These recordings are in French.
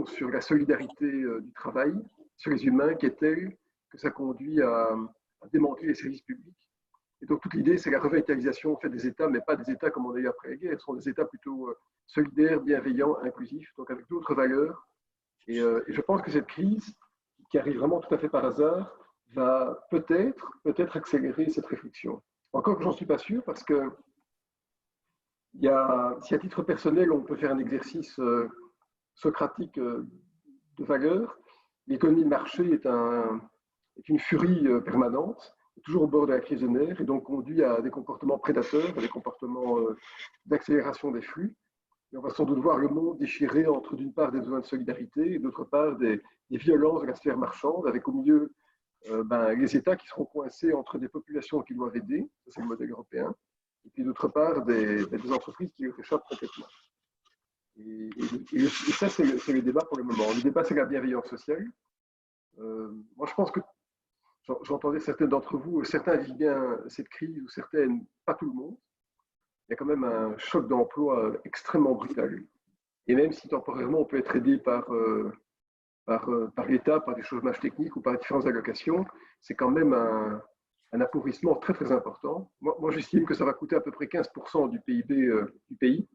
sur la solidarité du travail, sur les humains, qui est telle que ça conduit à démanteler les services publics. Et donc toute l'idée, c'est la revitalisation en fait, des États, mais pas des États comme on a eu après la guerre, ce sont des États plutôt solidaires, bienveillants, inclusifs, donc avec d'autres valeurs. Et je pense que cette crise, qui arrive vraiment tout à fait par hasard, va peut-être accélérer cette réflexion. Encore que j'en suis pas sûr, parce que si à titre personnel, on peut faire un exercice socratique de valeur, l'économie de marché est une furie permanente, toujours au bord de la crise de nerfs, et donc conduit à des comportements prédateurs, à des comportements d'accélération des flux. Et on va sans doute voir le monde déchiré entre, d'une part, des besoins de solidarité et d'autre part, des violences de la sphère marchande, avec au milieu les États qui seront coincés entre des populations qui doivent aider, ça c'est le modèle européen, et puis d'autre part, des entreprises qui leur échappent complètement. Et ça, c'est le débat pour le moment. Le débat, c'est la bienveillance sociale. Moi, je pense que j'entendais certains d'entre vous, certains vivent bien cette crise, ou certaines, pas tout le monde. Il y a quand même un choc d'emploi extrêmement brutal. Et même si temporairement, on peut être aidé par l'État, par des chômages techniques ou par différentes allocations, c'est quand même un appauvrissement très, très important. Moi j'estime que ça va coûter à peu près 15% du PIB du pays.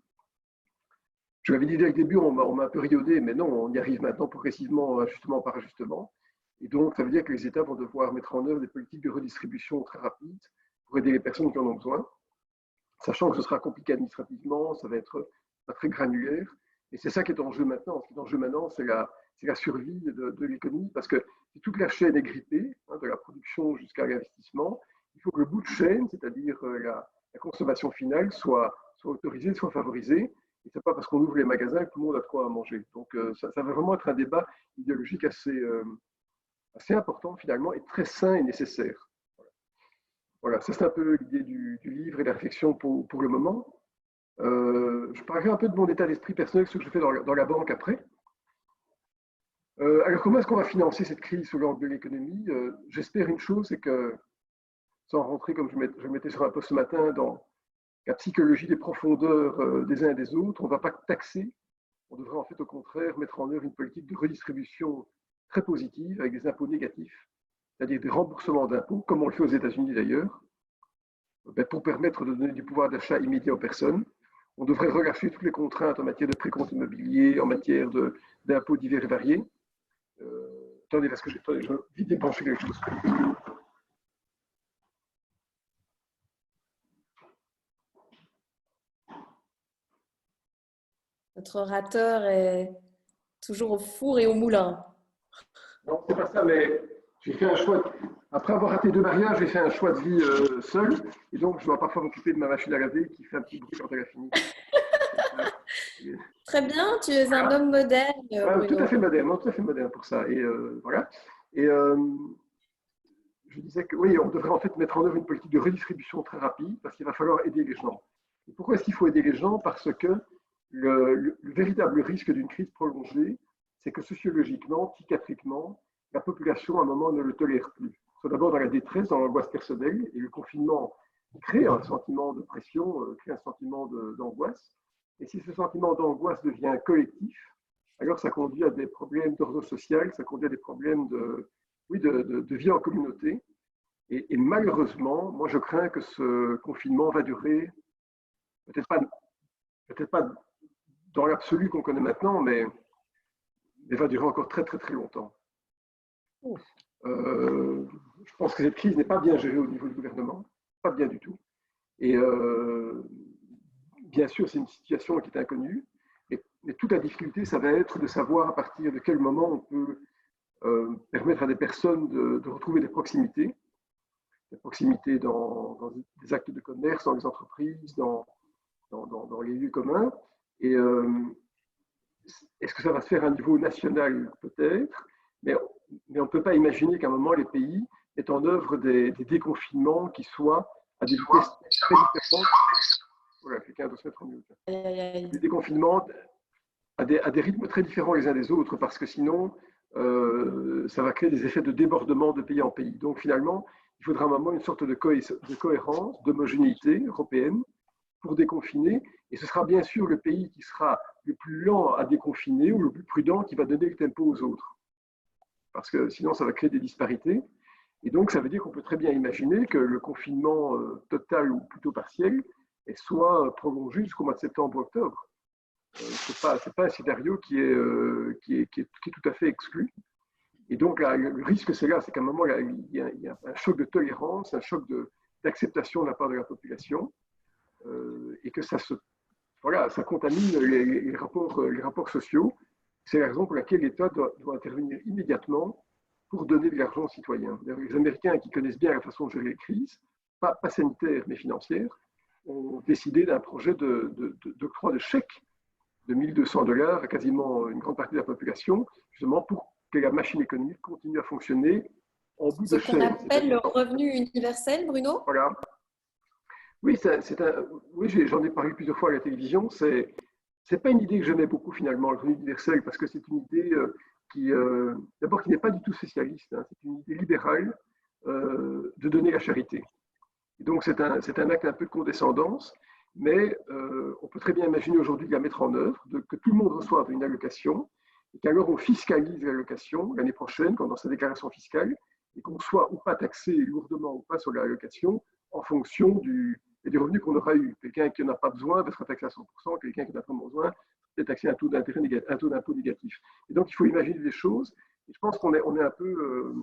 Je l'avais dit dès le début, on m'a un peu riaudé, mais non, on y arrive maintenant progressivement, ajustement par ajustement. Et donc, ça veut dire que les États vont devoir mettre en œuvre des politiques de redistribution très rapides pour aider les personnes qui en ont besoin, sachant que ce sera compliqué administrativement, ça va être pas très granulaire. Et c'est ça qui est en jeu maintenant. Ce qui est en jeu maintenant, c'est la survie de l'économie, parce que si toute la chaîne est grippée, de la production jusqu'à l'investissement, il faut que le bout de chaîne, c'est-à-dire la consommation finale, soit autorisée, soit favorisée. Et ce n'est pas parce qu'on ouvre les magasins que tout le monde a de quoi manger. Donc ça va vraiment être un débat idéologique assez important finalement, et très sain et nécessaire. Voilà, ça c'est un peu l'idée du livre et de la réflexion pour le moment. Je parlerai un peu de mon état d'esprit personnel, ce que je fais dans la banque après. Alors comment est-ce qu'on va financer cette crise sous l'angle de l'économie? J'espère une chose, c'est que, sans rentrer comme je le mettais sur un post ce matin, dans la psychologie des profondeurs des uns et des autres, on ne va pas taxer, on devrait en fait au contraire mettre en œuvre une politique de redistribution très positive avec des impôts négatifs, c'est-à-dire des remboursements d'impôts, comme on le fait aux États-Unis d'ailleurs, pour permettre de donner du pouvoir d'achat immédiat aux personnes. On devrait relâcher toutes les contraintes en matière de précompte immobilier, en matière d'impôts divers et variés. Attendez, parce que je vais vite débrancher quelque chose. Notre orateur est toujours au four et au moulin. Non, c'est pas ça, mais j'ai fait un choix. Après avoir raté 2 mariages, j'ai fait un choix de vie seul. Et donc, je dois parfois m'occuper de ma machine à laver qui fait un petit bruit quand elle a fini. Très bien, tu es un homme moderne. Ouais, tout à fait moderne pour ça. Et voilà. Et je disais que oui, on devrait en fait mettre en œuvre une politique de redistribution très rapide parce qu'il va falloir aider les gens. Et pourquoi est-ce qu'il faut aider les gens? Parce que le véritable risque d'une crise prolongée, c'est que sociologiquement, psychiatriquement, la population à un moment ne le tolère plus. Soit d'abord dans la détresse, dans l'angoisse personnelle, et le confinement crée un sentiment de pression, crée un sentiment d'angoisse. Et si ce sentiment d'angoisse devient collectif, alors ça conduit à des problèmes d'ordre social, ça conduit à des problèmes de vie en communauté. Et malheureusement, moi je crains que ce confinement va durer, peut-être pas dans l'absolu qu'on connaît maintenant, mais va durer encore très très très longtemps. Je pense que cette crise n'est pas bien gérée au niveau du gouvernement, pas bien du tout. Et bien sûr, c'est une situation qui est inconnue, mais toute la difficulté, ça va être de savoir à partir de quel moment on peut permettre à des personnes de retrouver des proximités dans des actes de commerce, dans les entreprises, dans les lieux communs. Et est-ce que ça va se faire à un niveau national? Peut-être, mais on ne peut pas imaginer qu'à un moment, les pays mettent en œuvre des déconfinements qui soient à des vitesses très différentes. Voilà, quelqu'un doit se mettre en mute. Des déconfinements à des rythmes très différents les uns des autres, parce que sinon, ça va créer des effets de débordement de pays en pays. Donc finalement, il faudra à un moment une sorte de cohérence, d'homogénéité européenne pour déconfiner. Et ce sera bien sûr le pays qui sera le plus lent à déconfiner ou le plus prudent qui va donner le tempo aux autres. Parce que sinon, ça va créer des disparités. Et donc, ça veut dire qu'on peut très bien imaginer que le confinement total ou plutôt partiel soit prolongé jusqu'au mois de septembre-octobre. Ce n'est pas un scénario qui est tout à fait exclu. Et donc, là, le risque, c'est là, c'est qu'à un moment, là, il y a un choc de tolérance, un choc d'acceptation de la part de la population, et que ça contamine les rapports sociaux. C'est la raison pour laquelle l'État doit intervenir immédiatement pour donner de l'argent aux citoyens. Les Américains, qui connaissent bien la façon de gérer les crises, pas sanitaires, mais financières, ont décidé d'un projet d'octroi de chèques de $1 200 à quasiment une grande partie de la population, justement pour que la machine économique continue à fonctionner en bout de chaîne. Ce qu'on appelle le revenu universel, Bruno? Voilà. Oui, j'en ai parlé plusieurs fois à la télévision. C'est pas une idée que j'aimais beaucoup finalement, le revenu universel, parce que c'est une idée d'abord, qui n'est pas du tout socialiste. Hein, c'est une idée libérale de donner la charité. Et donc, c'est un acte un peu de condescendance, mais on peut très bien imaginer aujourd'hui de la mettre en œuvre, que tout le monde reçoive une allocation, et qu'alors on fiscalise l'allocation l'année prochaine, dans sa déclaration fiscale, et qu'on soit ou pas taxé lourdement ou pas sur l'allocation en fonction des revenus qu'on aura eu. Quelqu'un qui n'en a pas besoin va être taxé à 100%, quelqu'un qui en a vraiment besoin va être taxé à un taux d'impôt négatif. Et donc, il faut imaginer des choses. Et je pense qu'on est un peu...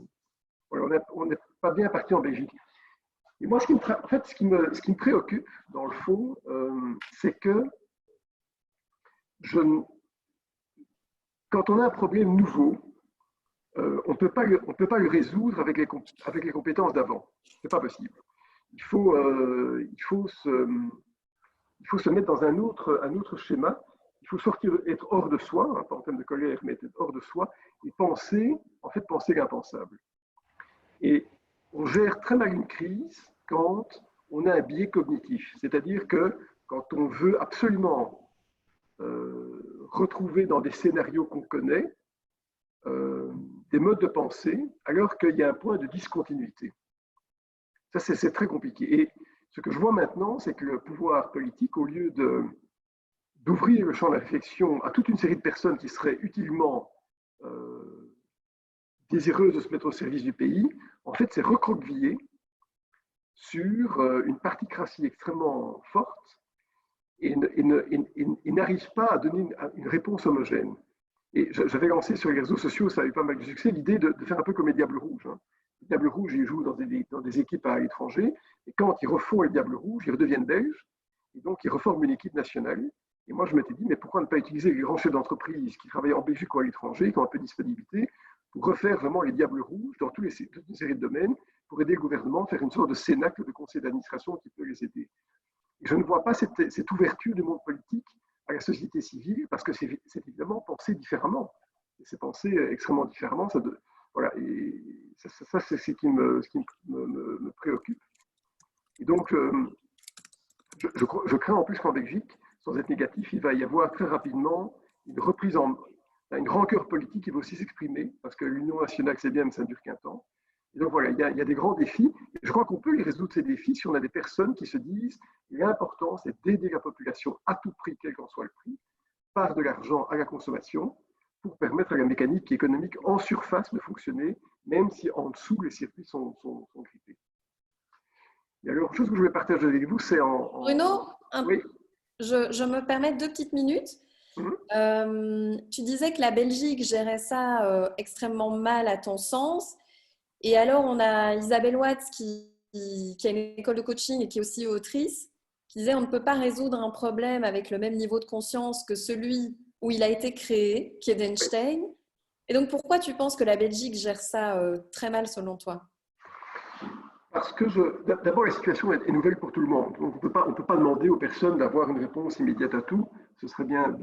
on n'est pas bien parti en Belgique. Et moi, ce qui me préoccupe, dans le fond, c'est que quand on a un problème nouveau, on ne peut pas le résoudre avec les compétences d'avant. Ce n'est pas possible. Il faut se mettre dans un autre schéma. Il faut être hors de soi, hein, pas en termes de colère, mais être hors de soi, et penser l'impensable. Et on gère très mal une crise quand on a un biais cognitif. C'est-à-dire que quand on veut absolument retrouver dans des scénarios qu'on connaît des modes de pensée, alors qu'il y a un point de discontinuité. Ça, c'est très compliqué. Et ce que je vois maintenant, c'est que le pouvoir politique, au lieu d'ouvrir le champ de la réflexion à toute une série de personnes qui seraient utilement désireuses de se mettre au service du pays, en fait, c'est recroquevillé sur une particratie extrêmement forte et n'arrive pas à donner une réponse homogène. Et j'avais lancé sur les réseaux sociaux, ça a eu pas mal de succès, l'idée de faire un peu comme les Diables Rouges. Hein. Les Diables Rouges, ils jouent dans des équipes à l'étranger, et quand ils refont les Diables Rouges, ils redeviennent belges, et donc ils reforment une équipe nationale. Et moi, je m'étais dit, mais pourquoi ne pas utiliser les grands chefs d'entreprise qui travaillent en Belgique ou à l'étranger, qui ont un peu de disponibilité, pour refaire vraiment les Diables Rouges dans toute une série de domaines, pour aider le gouvernement à faire une sorte de cénacle de conseil d'administration qui peut les aider. Et je ne vois pas cette ouverture du monde politique à la société civile, parce que c'est évidemment penser différemment. C'est penser extrêmement différemment. Voilà, et ça c'est ce qui me préoccupe. Et donc, je crains en plus qu'en Belgique, sans être négatif, il va y avoir très rapidement une reprise une rancœur politique qui va aussi s'exprimer, parce que l'Union nationale, c'est bien, mais ça ne dure qu'un temps. Et donc voilà, il y a des grands défis. Et je crois qu'on peut les résoudre, ces défis, si on a des personnes qui se disent l'important, c'est d'aider la population à tout prix, quel qu'en soit le prix, par de l'argent à la consommation, pour permettre à la mécanique économique en surface de fonctionner, même si en dessous, les circuits sont grippés. Et alors, une chose que je voulais partager avec vous, c'est Bruno, oui. je me permets 2 petites minutes. Tu disais que la Belgique gérait ça extrêmement mal à ton sens. Et alors, on a Isabelle Watts qui a une école de coaching et qui est aussi autrice, qui disait on ne peut pas résoudre un problème avec le même niveau de conscience que celui où il a été créé, qui est d'Einstein. Et donc, pourquoi tu penses que la Belgique gère ça très mal selon toi? Parce que d'abord, la situation est nouvelle pour tout le monde. Donc, on ne peut pas demander aux personnes d'avoir une réponse immédiate à tout. Ce serait bien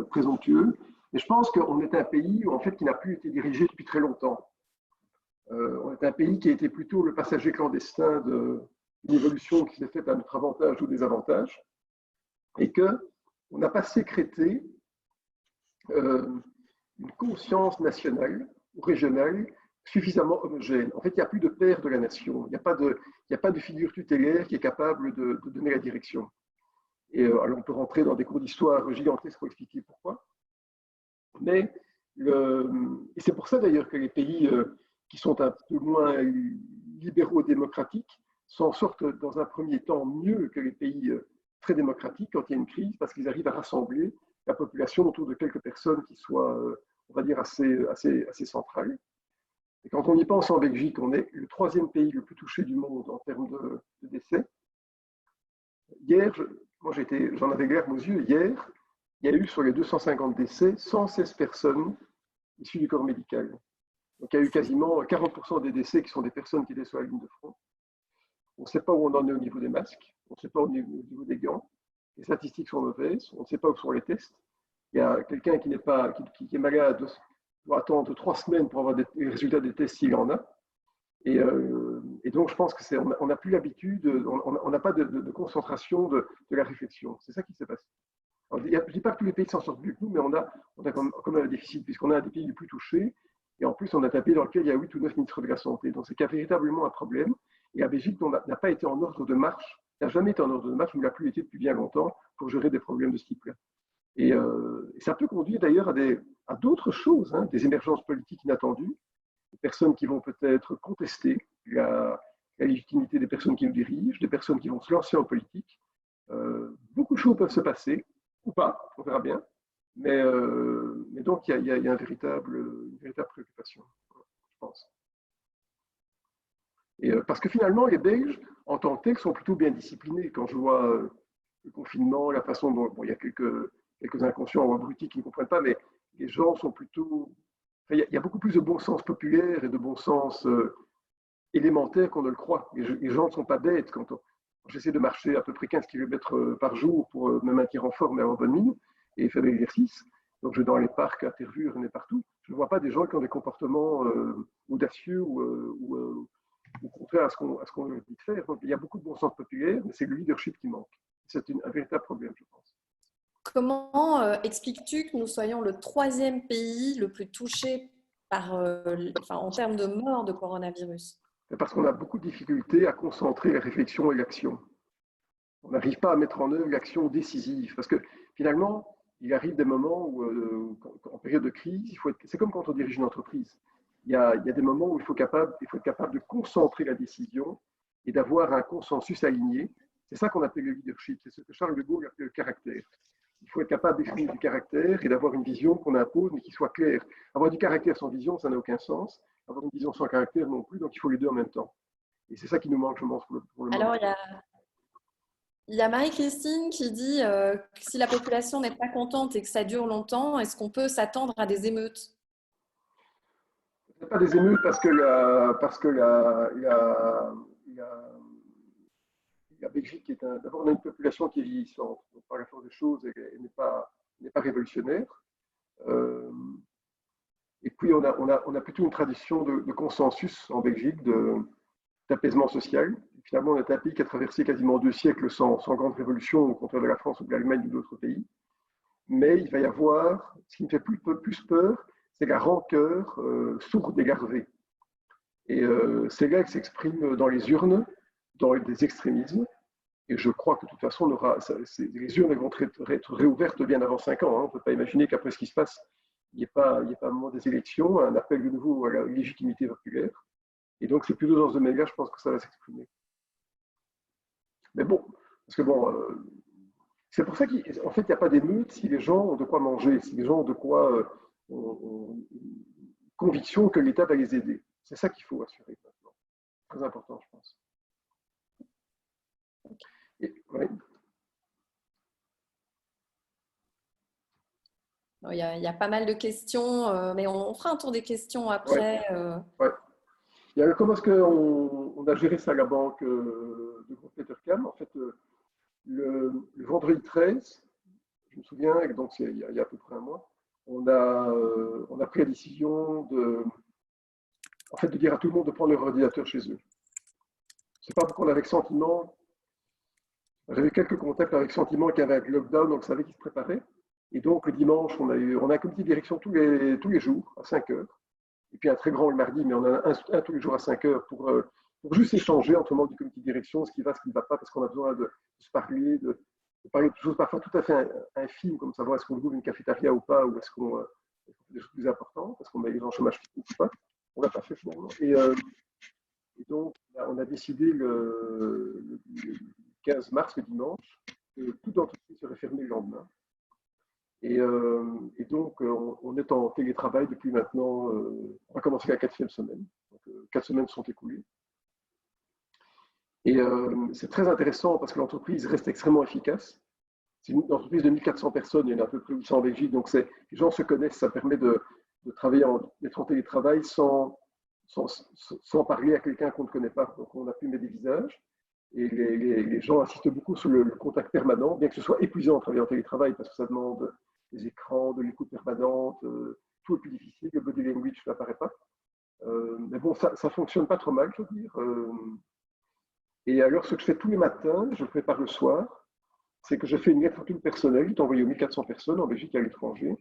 présomptueux. Et je pense qu'on est un pays en fait, qui n'a plus été dirigé depuis très longtemps. On est un pays qui a été plutôt le passager clandestin d'une évolution qui s'est faite à notre avantage ou désavantage, et qu'on n'a pas sécrété une conscience nationale ou régionale suffisamment homogène. En fait, il n'y a plus de père de la nation, il n'y a pas de figure tutélaire qui est capable de donner la direction. Et alors, on peut rentrer dans des cours d'histoire gigantesques pour expliquer pourquoi. Mais et c'est pour ça d'ailleurs que les pays qui sont un peu moins libéraux démocratiques s'en sortent dans un premier temps mieux que les pays très démocratiques quand il y a une crise, parce qu'ils arrivent à rassembler la population autour de quelques personnes qui soient, on va dire, assez centrales. Et quand on y pense, en Belgique, on est le troisième pays le plus touché du monde en termes de décès. Hier, moi j'en avais l'air aux yeux, hier, il y a eu sur les 250 décès 116 personnes issues du corps médical. Donc il y a eu quasiment 40% des décès qui sont des personnes qui étaient sur la ligne de front. On ne sait pas où on en est au niveau des masques, on ne sait pas au niveau des gants, les statistiques sont mauvaises, on ne sait pas où sont les tests. Il y a quelqu'un qui est malade, doit attendre 3 semaines pour avoir les résultats des tests s'il en a. Et donc, je pense qu'on n'a plus l'habitude, on n'a pas de concentration de la réflexion. C'est ça qui s'est passé. Alors, je ne dis pas que tous les pays s'en sortent mieux que nous, mais on a quand même un déficit, puisqu'on a un des pays les plus touchés. Et en plus, on a un pays dans lequel il y a 8 ou 9 ministres de la Santé. Donc, c'est qu'il y a véritablement un problème. Et la Belgique n'a pas été en ordre de marche, n'a jamais été en ordre de marche, mais n'a plus été depuis bien longtemps pour gérer des problèmes de ce type-là. Et ça peut conduire d'ailleurs à d'autres choses, hein, des émergences politiques inattendues, des personnes qui vont peut-être contester la légitimité des personnes qui nous dirigent, des personnes qui vont se lancer en politique. Beaucoup de choses peuvent se passer, ou pas, on verra bien. Mais donc, il y a une véritable préoccupation, je pense. Et, parce que finalement, les Belges, en tant que tels, sont plutôt bien disciplinés. Quand je vois le confinement, la façon dont il y a quelques inconscients ou abrutis qui ne comprennent pas, mais les gens sont plutôt... Il y a beaucoup plus de bon sens populaire et de bon sens élémentaire qu'on ne le croit. Les gens ne sont pas bêtes. Quand j'essaie de marcher à peu près 15 km par jour pour me maintenir en forme et avoir bonne mine et faire de l'exercice, donc je vais dans les parcs, à Tervuren et partout, je ne vois pas des gens qui ont des comportements audacieux ou au contraire à ce qu'on leur dit de faire. Donc, il y a beaucoup de bon sens populaire, mais c'est le leadership qui manque. C'est un véritable problème, je pense. Comment expliques-tu que nous soyons le troisième pays le plus touché en termes de mort de coronavirus? Parce qu'on a beaucoup de difficultés à concentrer la réflexion et l'action. On n'arrive pas à mettre en œuvre l'action décisive. Parce que finalement, il arrive des moments où, en période de crise, c'est comme quand on dirige une entreprise. Il y a des moments où il faut être capable de concentrer la décision et d'avoir un consensus aligné. C'est ça qu'on appelle le leadership. C'est ce que Charles de Gaulle appelle le caractère. Il faut être capable d'exprimer du caractère et d'avoir une vision qu'on impose, mais qui soit claire. Avoir du caractère sans vision, ça n'a aucun sens. Avoir une vision sans caractère non plus, donc il faut les deux en même temps. Et c'est ça qui nous manque, je pense, pour le moment. Alors, il y a Marie-Christine qui dit que si la population n'est pas contente et que ça dure longtemps, est-ce qu'on peut s'attendre à des émeutes? Ce n'est pas des émeutes parce que la Belgique est d'abord, on a une population qui est vieillissante. Donc, par la force des choses, elle n'est pas révolutionnaire. Et puis, on a plutôt une tradition de consensus en Belgique, d'apaisement social. Finalement, on est un pays qui a traversé quasiment 2 siècles sans grande révolution, au contraire de la France ou de l'Allemagne ou d'autres pays. Mais il va y avoir, ce qui me fait plus peur, c'est la rancœur sourde et larvée. Et c'est là que s'exprime dans les urnes, dans des extrémismes. Et je crois que de toute façon, les urnes vont être réouvertes bien avant 5 ans. Hein. On ne peut pas imaginer qu'après ce qui se passe, il n'y ait pas un moment des élections, un appel de nouveau à la légitimité populaire. Et donc, c'est plutôt dans ce domaine-là, je pense que ça va s'exprimer. Mais bon, parce que bon, c'est pour ça qu'en fait, il n'y a pas d'émeute si les gens ont de quoi manger, si les gens ont de quoi ont conviction que l'État va les aider. C'est ça qu'il faut assurer maintenant. Très important, je pense. Ouais. Il y a pas mal de questions, mais on fera un tour des questions après. Ouais. Comment est-ce qu'on a géré ça à la banque de groupe Petercam? En fait, le vendredi 13, je me souviens, donc il y a à peu près un mois, on a pris la décision de dire à tout le monde de prendre leur ordinateur chez eux. C'est pas pourquoi on avait le sentiment, j'avais quelques contacts avec Sentiment qui avait un lockdown, donc on savait qu'il se préparait. Et donc le dimanche, on a un comité de direction tous les jours à 5 heures. Et puis un très grand le mardi, mais on en a un tous les jours à 5 heures pour juste échanger entre membres du comité de direction, ce qui va, ce qui ne va pas, parce qu'on a besoin de se parler, parler de choses parfois tout à fait infimes, comme savoir est-ce qu'on ouvre une cafétéria ou pas, ou est-ce qu'on fait des choses plus importantes, parce qu'on met les gens au chômage ou pas. On l'a pas fait finalement. Et donc, on a décidé le 15 mars, le dimanche, que toute entreprise serait fermée le lendemain. Et donc, on est en télétravail depuis maintenant, on va commencer la 4e semaine. Donc, 4 semaines sont écoulées. Et c'est très intéressant parce que l'entreprise reste extrêmement efficace. C'est une entreprise de 1400 personnes, il y en a à peu près 800 en Belgique, donc les gens se connaissent, ça permet de travailler, d'être en télétravail sans parler à quelqu'un qu'on ne connaît pas. Donc on a pu mettre des visages et les gens insistent beaucoup sur le contact permanent, bien que ce soit épuisant de travailler en télétravail parce que ça demande des écrans, de l'écoute permanente, tout est plus difficile, le body language n'apparaît pas. Mais bon, ça ne fonctionne pas trop mal, je veux dire. Et alors, ce que je fais tous les matins, je le prépare le soir, c'est que je fais une lettre à tout le personnel, qui est envoyée aux 1400 personnes en Belgique et à l'étranger.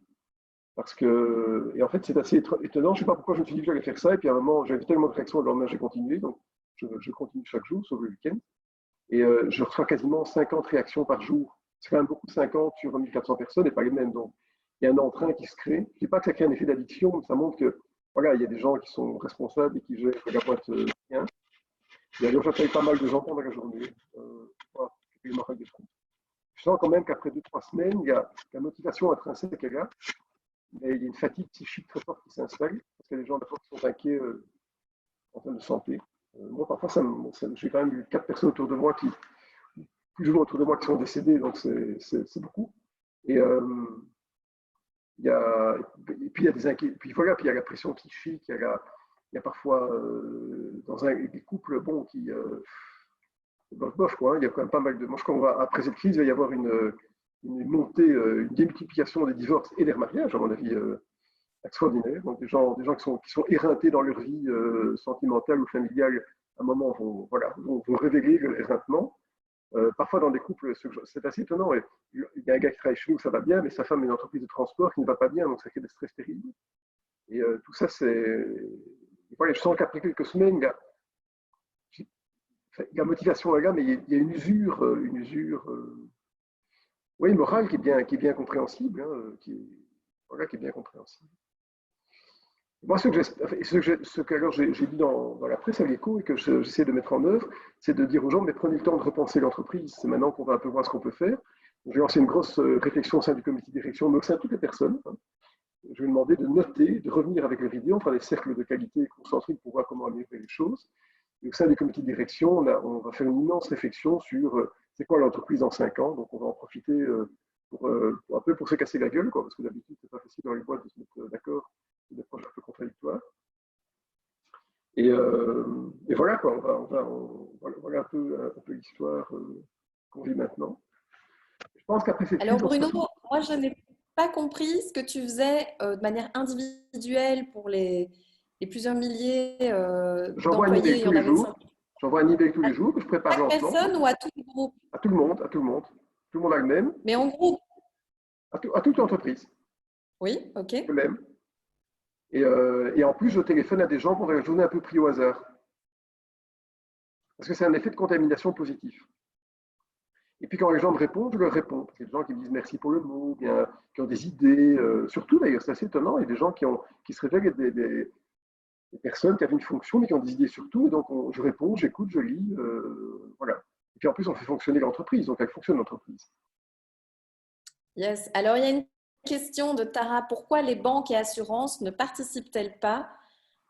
Et en fait, c'est assez étonnant. Je ne sais pas pourquoi je me suis dit que j'allais faire ça. Et puis à un moment, j'avais tellement de réactions, le lendemain, j'ai continué. Donc, je continue chaque jour, sauf le week-end. Et je reçois quasiment 50 réactions par jour. C'est quand même beaucoup de 50 sur 1400 personnes et pas les mêmes. Donc, il y a un entrain qui se crée. Je ne dis pas que ça crée un effet d'addiction, mais ça montre que, voilà, il y a des gens qui sont responsables et qui gèrent la boîte bien. Et alors, j'appelle pas mal de gens pendant la journée. Voilà, je sens quand même qu'après 2-3 semaines, il y a la motivation intrinsèque qui est là, mais il y a une fatigue psychique très forte qui s'installe, parce que les gens d'abord sont inquiets en termes de santé. Moi, parfois, j'ai quand même eu 4 personnes autour de moi plus ou moins autour de moi qui sont décédées, donc c'est beaucoup. Et et puis il y a des inquiétudes, puis voilà, puis il y a la pression psychique, il y a parfois dans des couples, bon, qui bof, quoi, il y a quand même pas mal de. Moi, je crois qu'après cette crise, il va y avoir une montée, une démultiplication des divorces et des remariages, à mon avis, extraordinaire. Donc, des gens qui sont éreintés dans leur vie sentimentale ou familiale, à un moment, vont révéler le éreintement. Parfois, dans des couples, c'est assez étonnant. Il y a un gars qui travaille chez nous, ça va bien, mais sa femme a une entreprise de transport qui ne va pas bien, donc ça crée des stress terribles. Et tout ça, voilà, je sens qu'après quelques semaines, la motivation est là, mais il y a une usure, oui, morale qui est bien compréhensible, hein, qui est bien compréhensible. Moi, ce que alors j'ai dit dans la presse à l'écho et que j'essaie de mettre en œuvre, c'est de dire aux gens, mais prenez le temps de repenser l'entreprise. C'est maintenant qu'on va un peu voir ce qu'on peut faire. J'ai lancé une grosse réflexion au sein du comité de direction, mais au sein de toutes les personnes. Hein. Je vais demander de noter, de revenir avec leur idée, on fera des cercles de qualité concentriques pour voir comment améliorer les choses. Et au sein du comité de direction, on va faire une immense réflexion sur c'est quoi l'entreprise dans 5 ans. Donc, on va en profiter un peu pour se casser la gueule, quoi, parce que d'habitude, c'est pas facile dans les boîtes de se mettre d'accord sur des projets un peu contradictoires. Et voilà, quoi, voilà un peu l'histoire qu'on vit maintenant. Je pense qu'après cette Alors crise, Bruno, moi je n'ai pas compris ce que tu faisais de manière individuelle pour les plusieurs milliers j'envoie un d'employés, email il y tous en les avait jours. 5. J'envoie un email tous À les jours que je prépare chaque lentement. personne ou à tout le groupe? À tout le monde, à tout le monde. Tout le monde a le même. Mais en groupe? À toute l'entreprise. Oui, ok. Le même. Et en plus, je téléphone à des gens pendant la journée un peu pris au hasard. Parce que c'est un effet de contamination positif. Et puis quand les gens me répondent, je leur réponds. Il y a des gens qui me disent merci pour le mot, bien, qui ont des idées. Surtout d'ailleurs, c'est assez étonnant. Il y a des gens qui se révèlent être des personnes qui avaient une fonction, mais qui ont des idées sur tout. Et donc je réponds, j'écoute, je lis. Voilà. Et puis en plus, on fait fonctionner l'entreprise. Donc elle fonctionne l'entreprise. Yes. Alors il y a une question de Tara. Pourquoi les banques et assurances ne participent-elles pas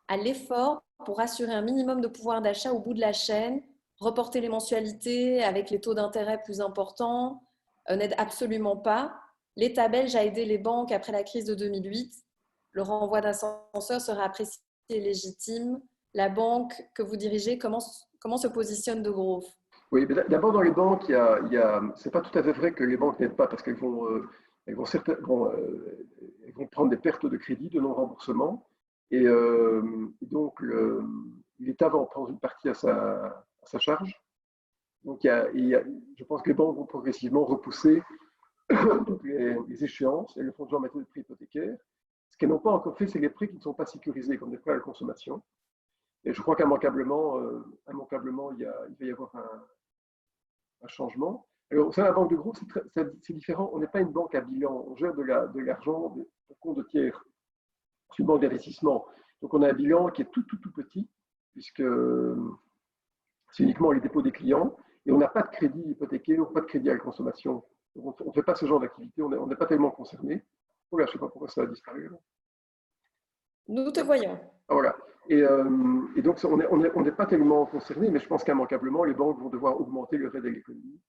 à l'effort pour assurer un minimum de pouvoir d'achat au bout de la chaîne? Reporter les mensualités avec les taux d'intérêt plus importants n'aide absolument pas. L'État belge a aidé les banques après la crise de 2008. Le renvoi d'ascenseur sera apprécié et légitime. La banque que vous dirigez, comment se positionne De Groof? Oui, mais d'abord dans les banques, c'est pas tout à fait vrai que les banques n'aident pas parce qu'elles elles vont prendre des pertes de crédit, de non-remboursement. Et donc, l'État va en prendre une partie à sa charge. Donc, je pense que les banques vont progressivement repousser toutes les échéances. Elles le font déjà en matière de prêts hypothécaires. Ce qu'elles n'ont pas encore fait, c'est les prêts qui ne sont pas sécurisés, comme des prêts à la consommation. Et je crois qu'immanquablement, il va y avoir un changement. Alors, ça, la banque de gros, c'est différent. On n'est pas une banque à bilan. On gère de l'argent pour compte de tiers. C'est une banque d'investissement. Donc, on a un bilan qui est tout petit, puisque c'est uniquement les dépôts des clients. Et on n'a pas de crédit hypothéqué, on n'a pas de crédit à la consommation. Donc, on ne fait pas ce genre d'activité. On n'est pas tellement concerné. Oh là, je ne sais pas pourquoi ça a disparu. Là. Nous te voyons. Ah, voilà. Et donc, on n'est pas tellement concerné, mais je pense qu'immanquablement, les banques vont devoir augmenter le reste de l'économie.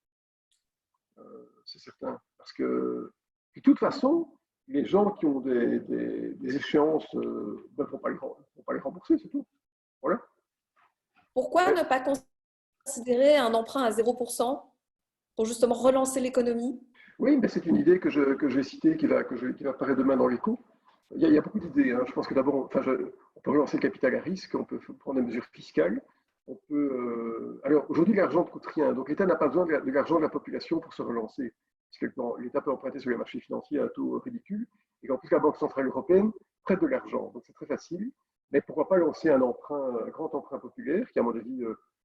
C'est certain. Parce que, de toute façon, les gens qui ont des échéances ne vont pas les rembourser, c'est tout. Voilà. Pourquoi ne pas considérer un emprunt à 0% pour justement relancer l'économie? Oui, mais c'est une idée que je vais citer, qui va apparaître demain dans l'écho. Il y a beaucoup d'idées. Hein. Je pense que d'abord, on peut relancer le capital à risque, on peut prendre des mesures fiscales. On peut, alors, aujourd'hui, l'argent ne coûte rien. Donc, l'État n'a pas besoin de l'argent de la population pour se relancer. Parce que l'État peut emprunter sur les marchés financiers à un taux ridicule. Et qu'en plus, la Banque Centrale Européenne prête de l'argent. Donc, c'est très facile. Mais pourquoi pas lancer un grand emprunt populaire, qui, à mon avis,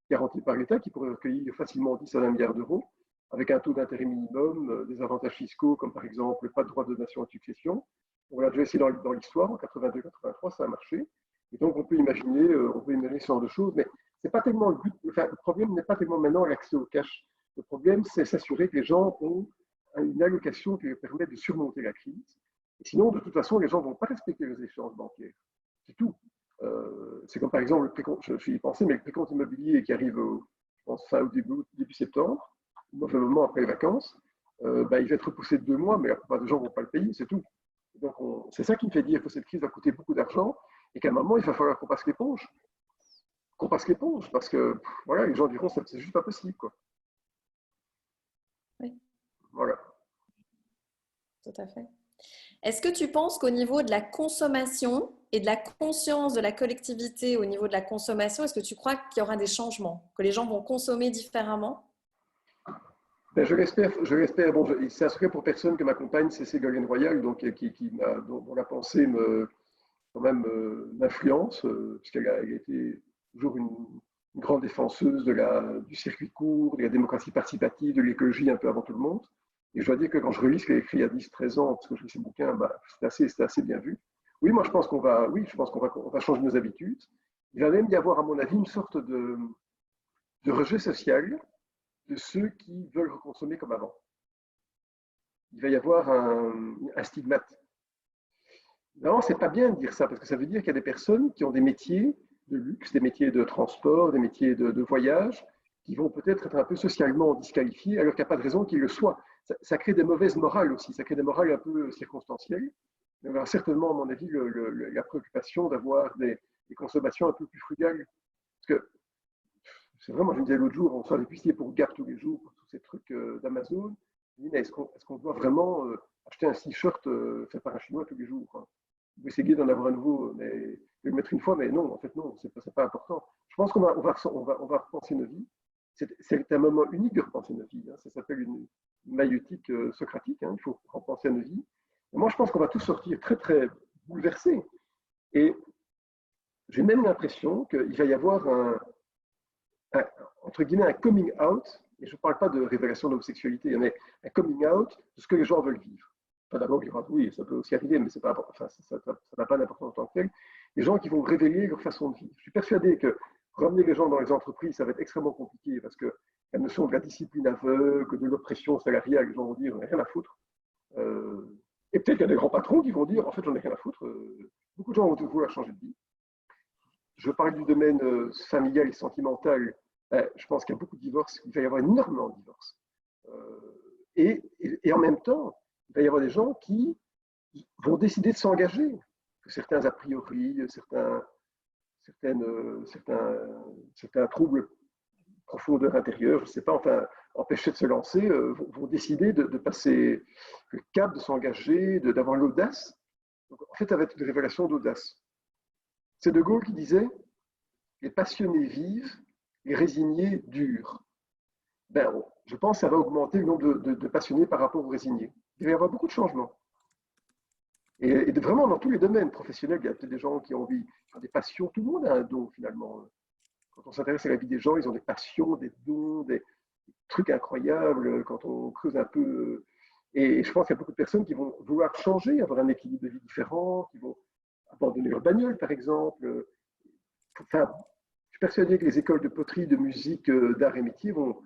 garanti par l'État, qui pourrait recueillir facilement 10 à 20 milliards d'euros, avec un taux d'intérêt minimum, des avantages fiscaux, comme par exemple pas de droit de donation et de succession. On l'a déjà essayé dans l'histoire, en 82-83, ça a marché. Et donc, on peut imaginer ce genre de choses, mais c'est pas tellement le but. Enfin, le problème n'est pas tellement maintenant l'accès au cash. Le problème, c'est s'assurer que les gens ont une allocation qui leur permet de surmonter la crise. Et sinon, de toute façon, les gens ne vont pas respecter les échéances bancaires. C'est tout. C'est comme par exemple le précompte, je suis y pensé, mais le précompte immobilier qui arrive, je pense, fin au début septembre, au moment après les vacances, il va être repoussé de 2 mois, mais la plupart des gens ne vont pas le payer, c'est tout. Donc, c'est ça qui me fait dire que cette crise va coûter beaucoup d'argent et qu'à un moment, il va falloir qu'on passe l'éponge. Qu'on passe l'éponge, parce que voilà, les gens diront que c'est juste pas possible. Quoi. Oui. Voilà. Tout à fait. Est-ce que tu penses qu'au niveau de la consommation et de la conscience de la collectivité au niveau de la consommation, est-ce que tu crois qu'il y aura des changements, que les gens vont consommer différemment? Ben, je l'espère. Bon, c'est assuré pour personne que ma compagne, c'est Ségolène Royal, donc, dont la pensée m'influence, puisqu'elle a été toujours une grande défenseuse du circuit court, de la démocratie participative, de l'écologie un peu avant tout le monde. Et je dois dire que quand je relis ce qu'elle a écrit il y a 10-13 ans, parce que je lis ses bouquins, c'était assez bien vu. Oui, moi je pense qu'on va changer nos habitudes. Il va même y avoir, à mon avis, une sorte de rejet social de ceux qui veulent reconsommer comme avant. Il va y avoir un stigmate. Non, c'est pas bien de dire ça, parce que ça veut dire qu'il y a des personnes qui ont des métiers de luxe, des métiers de transport, des métiers de voyage, qui vont peut-être être un peu socialement disqualifiés, alors qu'il n'y a pas de raison qu'ils le soient. Ça crée des mauvaises morales aussi, ça crée des morales un peu circonstancielles. Il y aura certainement, à mon avis, la préoccupation d'avoir des consommations un peu plus frugales. Parce que c'est vraiment, je me disais l'autre jour, on sort des puissiers pour Gap tous les jours, pour tous ces trucs d'Amazon. Je me dis, mais est-ce qu'on doit vraiment acheter un t-shirt fait par un Chinois tous les jours hein. Vous essayez d'en avoir un nouveau, mais le mettre une fois, mais non, en fait, non, c'est pas important. Je pense qu'on va repenser nos vies. C'est un moment unique de repenser nos vies. Hein. Ça s'appelle une maïeutique socratique. Hein. Il faut repenser à nos vies. Et moi, je pense qu'on va tous sortir très, très bouleversés. Et j'ai même l'impression qu'il va y avoir entre guillemets, un coming out, et je ne parle pas de révélation d'homosexualité, mais un coming out de ce que les gens veulent vivre. Enfin, d'abord, oui, ça peut aussi arriver, mais pas, enfin, ça n'a pas d'importance en tant que tel. Les gens qui vont révéler leur façon de vivre. Je suis persuadé que ramener les gens dans les entreprises, ça va être extrêmement compliqué parce que la notion de la discipline aveugle, de l'oppression salariale, les gens vont dire, on n'a rien à foutre. Et peut-être qu'il y a des grands patrons qui vont dire, en fait, j'en ai rien à foutre. Beaucoup de gens vont vouloir changer de vie. Je parle du domaine familial et sentimental. Je pense qu'il y a beaucoup de divorces. Il va y avoir énormément de divorces. Et en même temps, il va y avoir des gens qui vont décider de s'engager. Certains a priori, certains troubles profondeur intérieure, je ne sais pas, enfin, empêchés de se lancer, vont décider de passer le cap, de s'engager, d'avoir l'audace. Donc, en fait, ça va être une révélation d'audace. C'est De Gaulle qui disait « Les passionnés vivent, les résignés durent ». Ben, je pense que ça va augmenter le nombre de passionnés par rapport aux résignés. Il va y avoir beaucoup de changements. Et vraiment dans tous les domaines professionnels, il y a peut-être des gens qui ont envie, qui ont des passions. Tout le monde a un don finalement. Quand on s'intéresse à la vie des gens, ils ont des passions, des dons, trucs incroyables quand on creuse un peu. Et je pense qu'il y a beaucoup de personnes qui vont vouloir changer, avoir un équilibre de vie différent, qui vont abandonner leur bagnole, par exemple. Enfin, je suis persuadé que les écoles de poterie, de musique, d'art et métier vont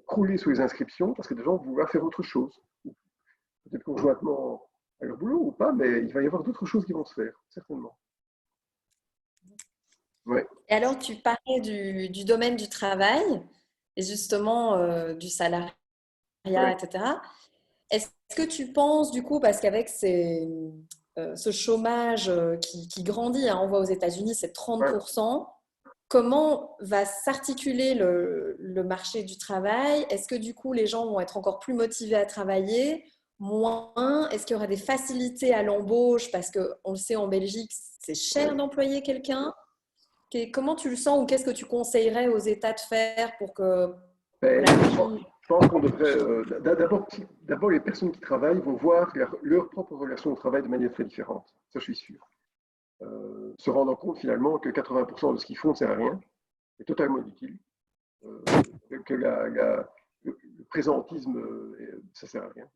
crouler sous les inscriptions parce que des gens vont vouloir faire autre chose. Peut-être conjointement à leur boulot ou pas, mais il va y avoir d'autres choses qui vont se faire, certainement. Ouais. Et alors, tu parlais du domaine du travail et justement du salariat, Ouais. etc. Est-ce que tu penses, du coup, parce qu'avec ce chômage qui grandit, hein, on voit aux États-Unis, c'est Ouais. 30%, comment va s'articuler le marché du travail? Est-ce que, du coup, les gens vont être encore plus motivés à travailler, moins? Est-ce qu'il y aura des facilités à l'embauche? Parce qu'on le sait, en Belgique, c'est cher Ouais. d'employer quelqu'un. Comment tu le sens ou qu'est-ce que tu conseillerais aux États de faire pour que Ben, la vie... je pense qu'on devrait. D'abord, les personnes qui travaillent vont voir leur propre relation au travail de manière très différente. Ça, je suis sûr. Se rendant compte finalement que 80% de ce qu'ils font ne sert à rien, est totalement inutile. Euh, que le présentisme, ça ne sert à rien.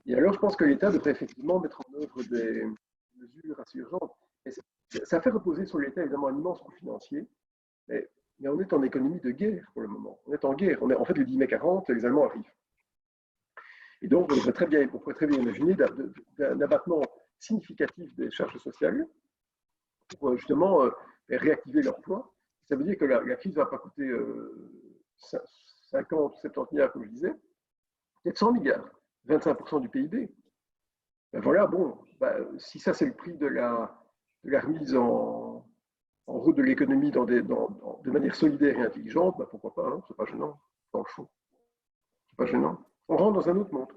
Et alors, je pense que l'État devrait effectivement mettre en œuvre des mesures assez urgentes. Et ça fait reposer sur l'État évidemment un immense coût financier, mais, mais on est en économie de guerre pour le moment. On est en guerre. En fait, le 10 mai 40, les Allemands arrivent. Et donc, on pourrait très bien imaginer un abattement significatif des charges sociales pour justement réactiver l'emploi. Ça veut dire que la crise ne va pas coûter 50 ou 70 milliards, comme je disais, peut-être 100 milliards, 25% du PIB. Ben voilà, bon, ben, si ça c'est le prix de la remise en route de l'économie de manière solidaire et intelligente, ben pourquoi pas, hein, c'est pas gênant, dans le fond, c'est pas gênant. On rentre dans un autre monde.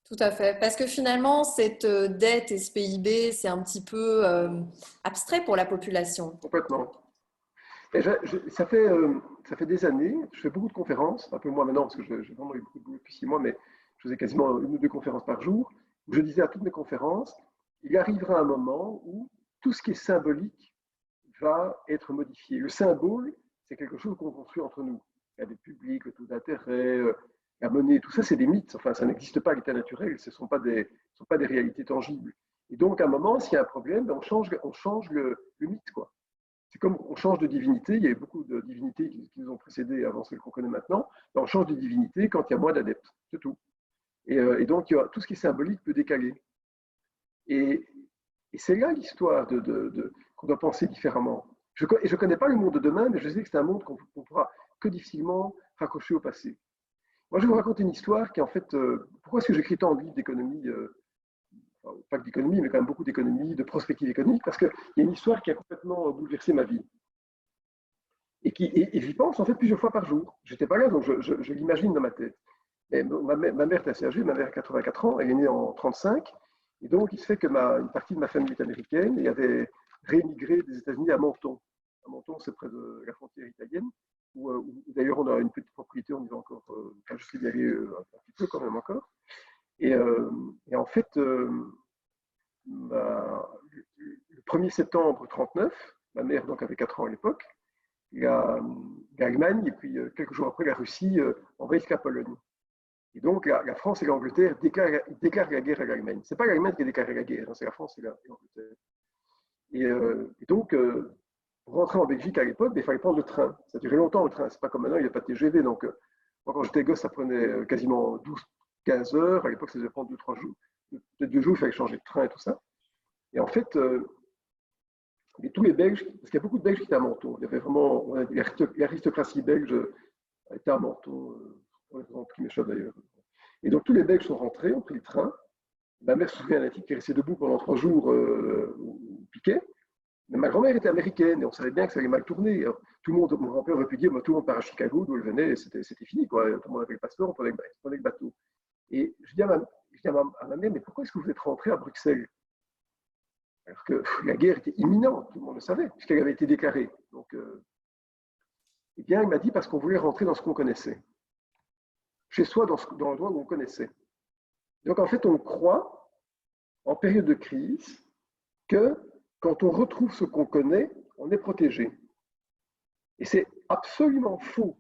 Tout à fait. Parce que finalement, cette dette et ce PIB, c'est un petit peu abstrait pour la population. Complètement. Et ça fait des années, je fais beaucoup de conférences, un peu moins maintenant parce que j'ai vraiment eu beaucoup de boulot depuis 6 mois, mais je faisais quasiment une ou deux conférences par jour, où je disais à toutes mes conférences, il arrivera un moment où tout ce qui est symbolique va être modifié. Le symbole, c'est quelque chose qu'on construit entre nous. La dette publique, le taux d'intérêt, la monnaie, tout ça, c'est des mythes. Enfin, ça n'existe pas à l'état naturel, ce ne sont pas des réalités tangibles. Et donc, à un moment, s'il y a un problème, on change le mythe, quoi. C'est comme on change de divinité, il y a eu beaucoup de divinités qui nous ont précédés avant celles qu'on connaît maintenant, on change de divinité quand il y a moins d'adeptes, c'est tout. Et donc, tout ce qui est symbolique peut décaler. Et, et c'est là l'histoire qu'on doit penser différemment. Je ne connais pas le monde de demain, mais je sais que c'est un monde qu'on ne pourra que difficilement raccrocher au passé. Moi, je vais vous raconter une histoire qui, en fait, pourquoi est-ce que j'écris tant de livres d'économie, enfin, pas que d'économie, mais quand même beaucoup d'économie, de prospective économique, parce qu'il y a une histoire qui a complètement bouleversé ma vie. Et j'y pense en fait plusieurs fois par jour. J'étais pas là, donc je l'imagine dans ma tête. Et ma mère est assez âgée, ma mère a 84 ans, elle est née en 35, et donc il se fait que une partie de ma famille est américaine et avait réémigré des États-Unis à Menton. À Menton, c'est près de la frontière italienne, où d'ailleurs on a une petite propriété, on y va encore, je suis y allé un petit peu quand même encore. Et en fait, le 1er septembre 39, ma mère donc avait 4 ans à l'époque, l'Allemagne et puis quelques jours après la Russie envahissent la Pologne. Et donc la France et l'Angleterre déclarent la guerre à l'Allemagne. C'est pas l'Allemagne qui a déclaré la guerre, hein, c'est la France et l'Angleterre. Et donc pour rentrer en Belgique à l'époque, il fallait prendre le train. Ça durait longtemps le train. C'est pas comme maintenant, il n'y a pas de TGV. Donc moi quand j'étais gosse, ça prenait quasiment 12-15 heures. À l'époque, ça devait prendre 2-3 jours. Peut-être 2 jours, il fallait changer de train et tout ça. Et en fait, et tous les Belges, parce qu'il y a beaucoup de Belges qui étaient à Menton. Il y avait vraiment l'aristocratie belge était à Menton, pour les qui m'échappe d'ailleurs. Et donc tous les Belges sont rentrés, ont pris le train. Ma mère se souvient d'un type qui est resté debout pendant 3 jours au piquet. Mais ma grand-mère était américaine et on savait bien que ça allait mal tourner. Alors, tout le monde, mon grand-père aurait pu dire, tout le monde part à Chicago, d'où elle venait, c'était fini, quoi. Tout le monde avait le passeport, on prenait le bateau. Et je dis à ma mère, mais pourquoi est-ce que vous êtes rentré à Bruxelles? Alors que la guerre était imminente, tout le monde le savait, puisqu'elle avait été déclarée. Donc, eh bien, il m'a dit parce qu'on voulait rentrer dans ce qu'on connaissait. Chez soi, dans l'endroit où on connaissait. Donc, en fait, on croit, en période de crise, que quand on retrouve ce qu'on connaît, on est protégé. Et c'est absolument faux.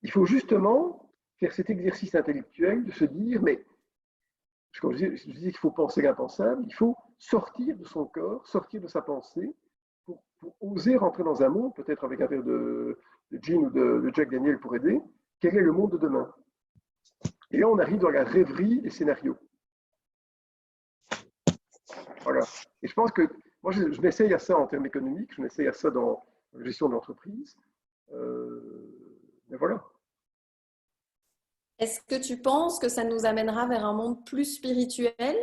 Il faut justement faire cet exercice intellectuel de se dire, mais quand je dis qu'il faut penser l'impensable, il faut sortir de son corps, sortir de sa pensée, pour oser rentrer dans un monde, peut-être avec un verre de gin ou de Jack Daniel pour aider, quel est le monde de demain. Et là, on arrive dans la rêverie des scénarios. Voilà. Et je pense que moi, je m'essaye à ça en termes économiques, je m'essaye à ça dans la gestion de l'entreprise. Mais voilà. Est-ce que tu penses que ça nous amènera vers un monde plus spirituel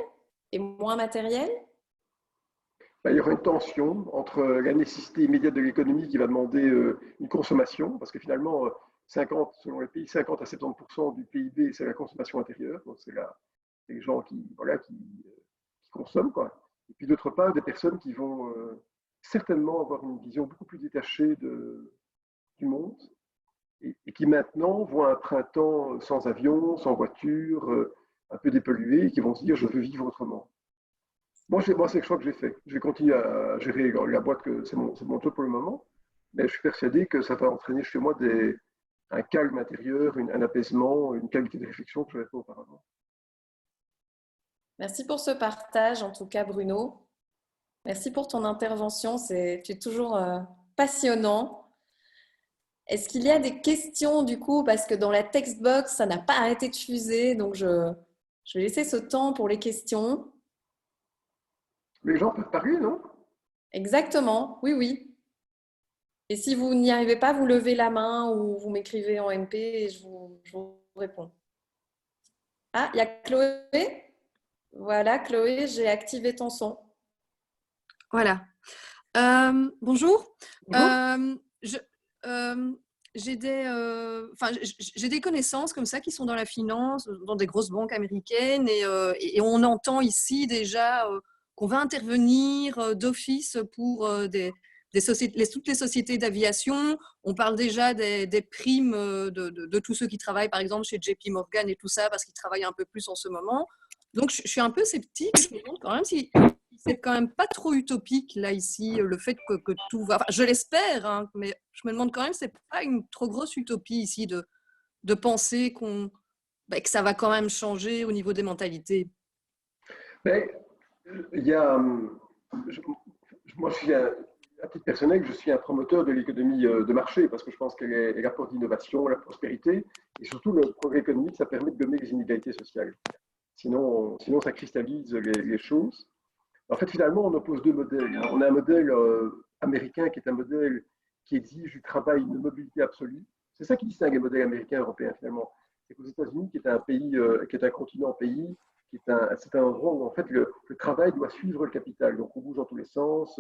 et moins matériel? Ben, il y aura une tension entre la nécessité immédiate de l'économie qui va demander une consommation, parce que finalement, 50, selon les pays, 50 à 70% du PIB, c'est la consommation intérieure, donc c'est les gens qui, voilà, qui consomment, quoi. Et puis d'autre part, des personnes qui vont certainement avoir une vision beaucoup plus détachée du monde et qui maintenant voient un printemps sans avion, sans voiture, un peu dépollué, et qui vont se dire je veux vivre autrement. Moi, c'est le choix que j'ai fait. Je vais continuer à gérer la boîte, que c'est mon job pour le moment, mais je suis persuadé que ça va entraîner chez moi un calme intérieur, un apaisement, une qualité de réflexion que je n'avais pas auparavant. Merci pour ce partage, en tout cas, Bruno. Merci pour ton intervention. Tu es toujours passionnant. Est-ce qu'il y a des questions, du coup, parce que dans la textbox, ça n'a pas arrêté de fuser, donc je vais laisser ce temps pour les questions. Les gens peuvent parler, non? Exactement, oui, oui. Et si vous n'y arrivez pas, vous levez la main ou vous m'écrivez en MP et je vous réponds. Ah, il y a Chloé. Voilà, Chloé, j'ai activé ton son. Voilà. Bonjour. Bonjour. J'ai des connaissances comme ça qui sont dans la finance, dans des grosses banques américaines, et on entend ici déjà qu'on va intervenir d'office pour toutes les sociétés d'aviation. On parle déjà des primes de tous ceux qui travaillent, par exemple, chez JP Morgan et tout ça, parce qu'ils travaillent un peu plus en ce moment. Donc, je suis un peu sceptique. Je me demande quand même si c'est quand même pas trop utopique, là, ici, le fait que tout va… Enfin, je l'espère, hein, mais je me demande quand même si c'est pas une trop grosse utopie ici de penser que ça va quand même changer au niveau des mentalités. Mais il y a, moi, je suis à titre personnel, je suis un promoteur de l'économie de marché parce que je pense qu'elle apporte l'innovation, la prospérité et surtout le progrès économique, ça permet de gommer les inégalités sociales. Sinon ça cristallise les choses. En fait, finalement, on oppose deux modèles. On a un modèle américain qui est un modèle qui exige du travail une mobilité absolue. C'est ça qui distingue les modèles américains et européens, finalement. C'est qu'aux États-Unis, qui est un pays, qui est un continent pays, c'est un endroit où en fait le travail doit suivre le capital. Donc on bouge dans tous les sens.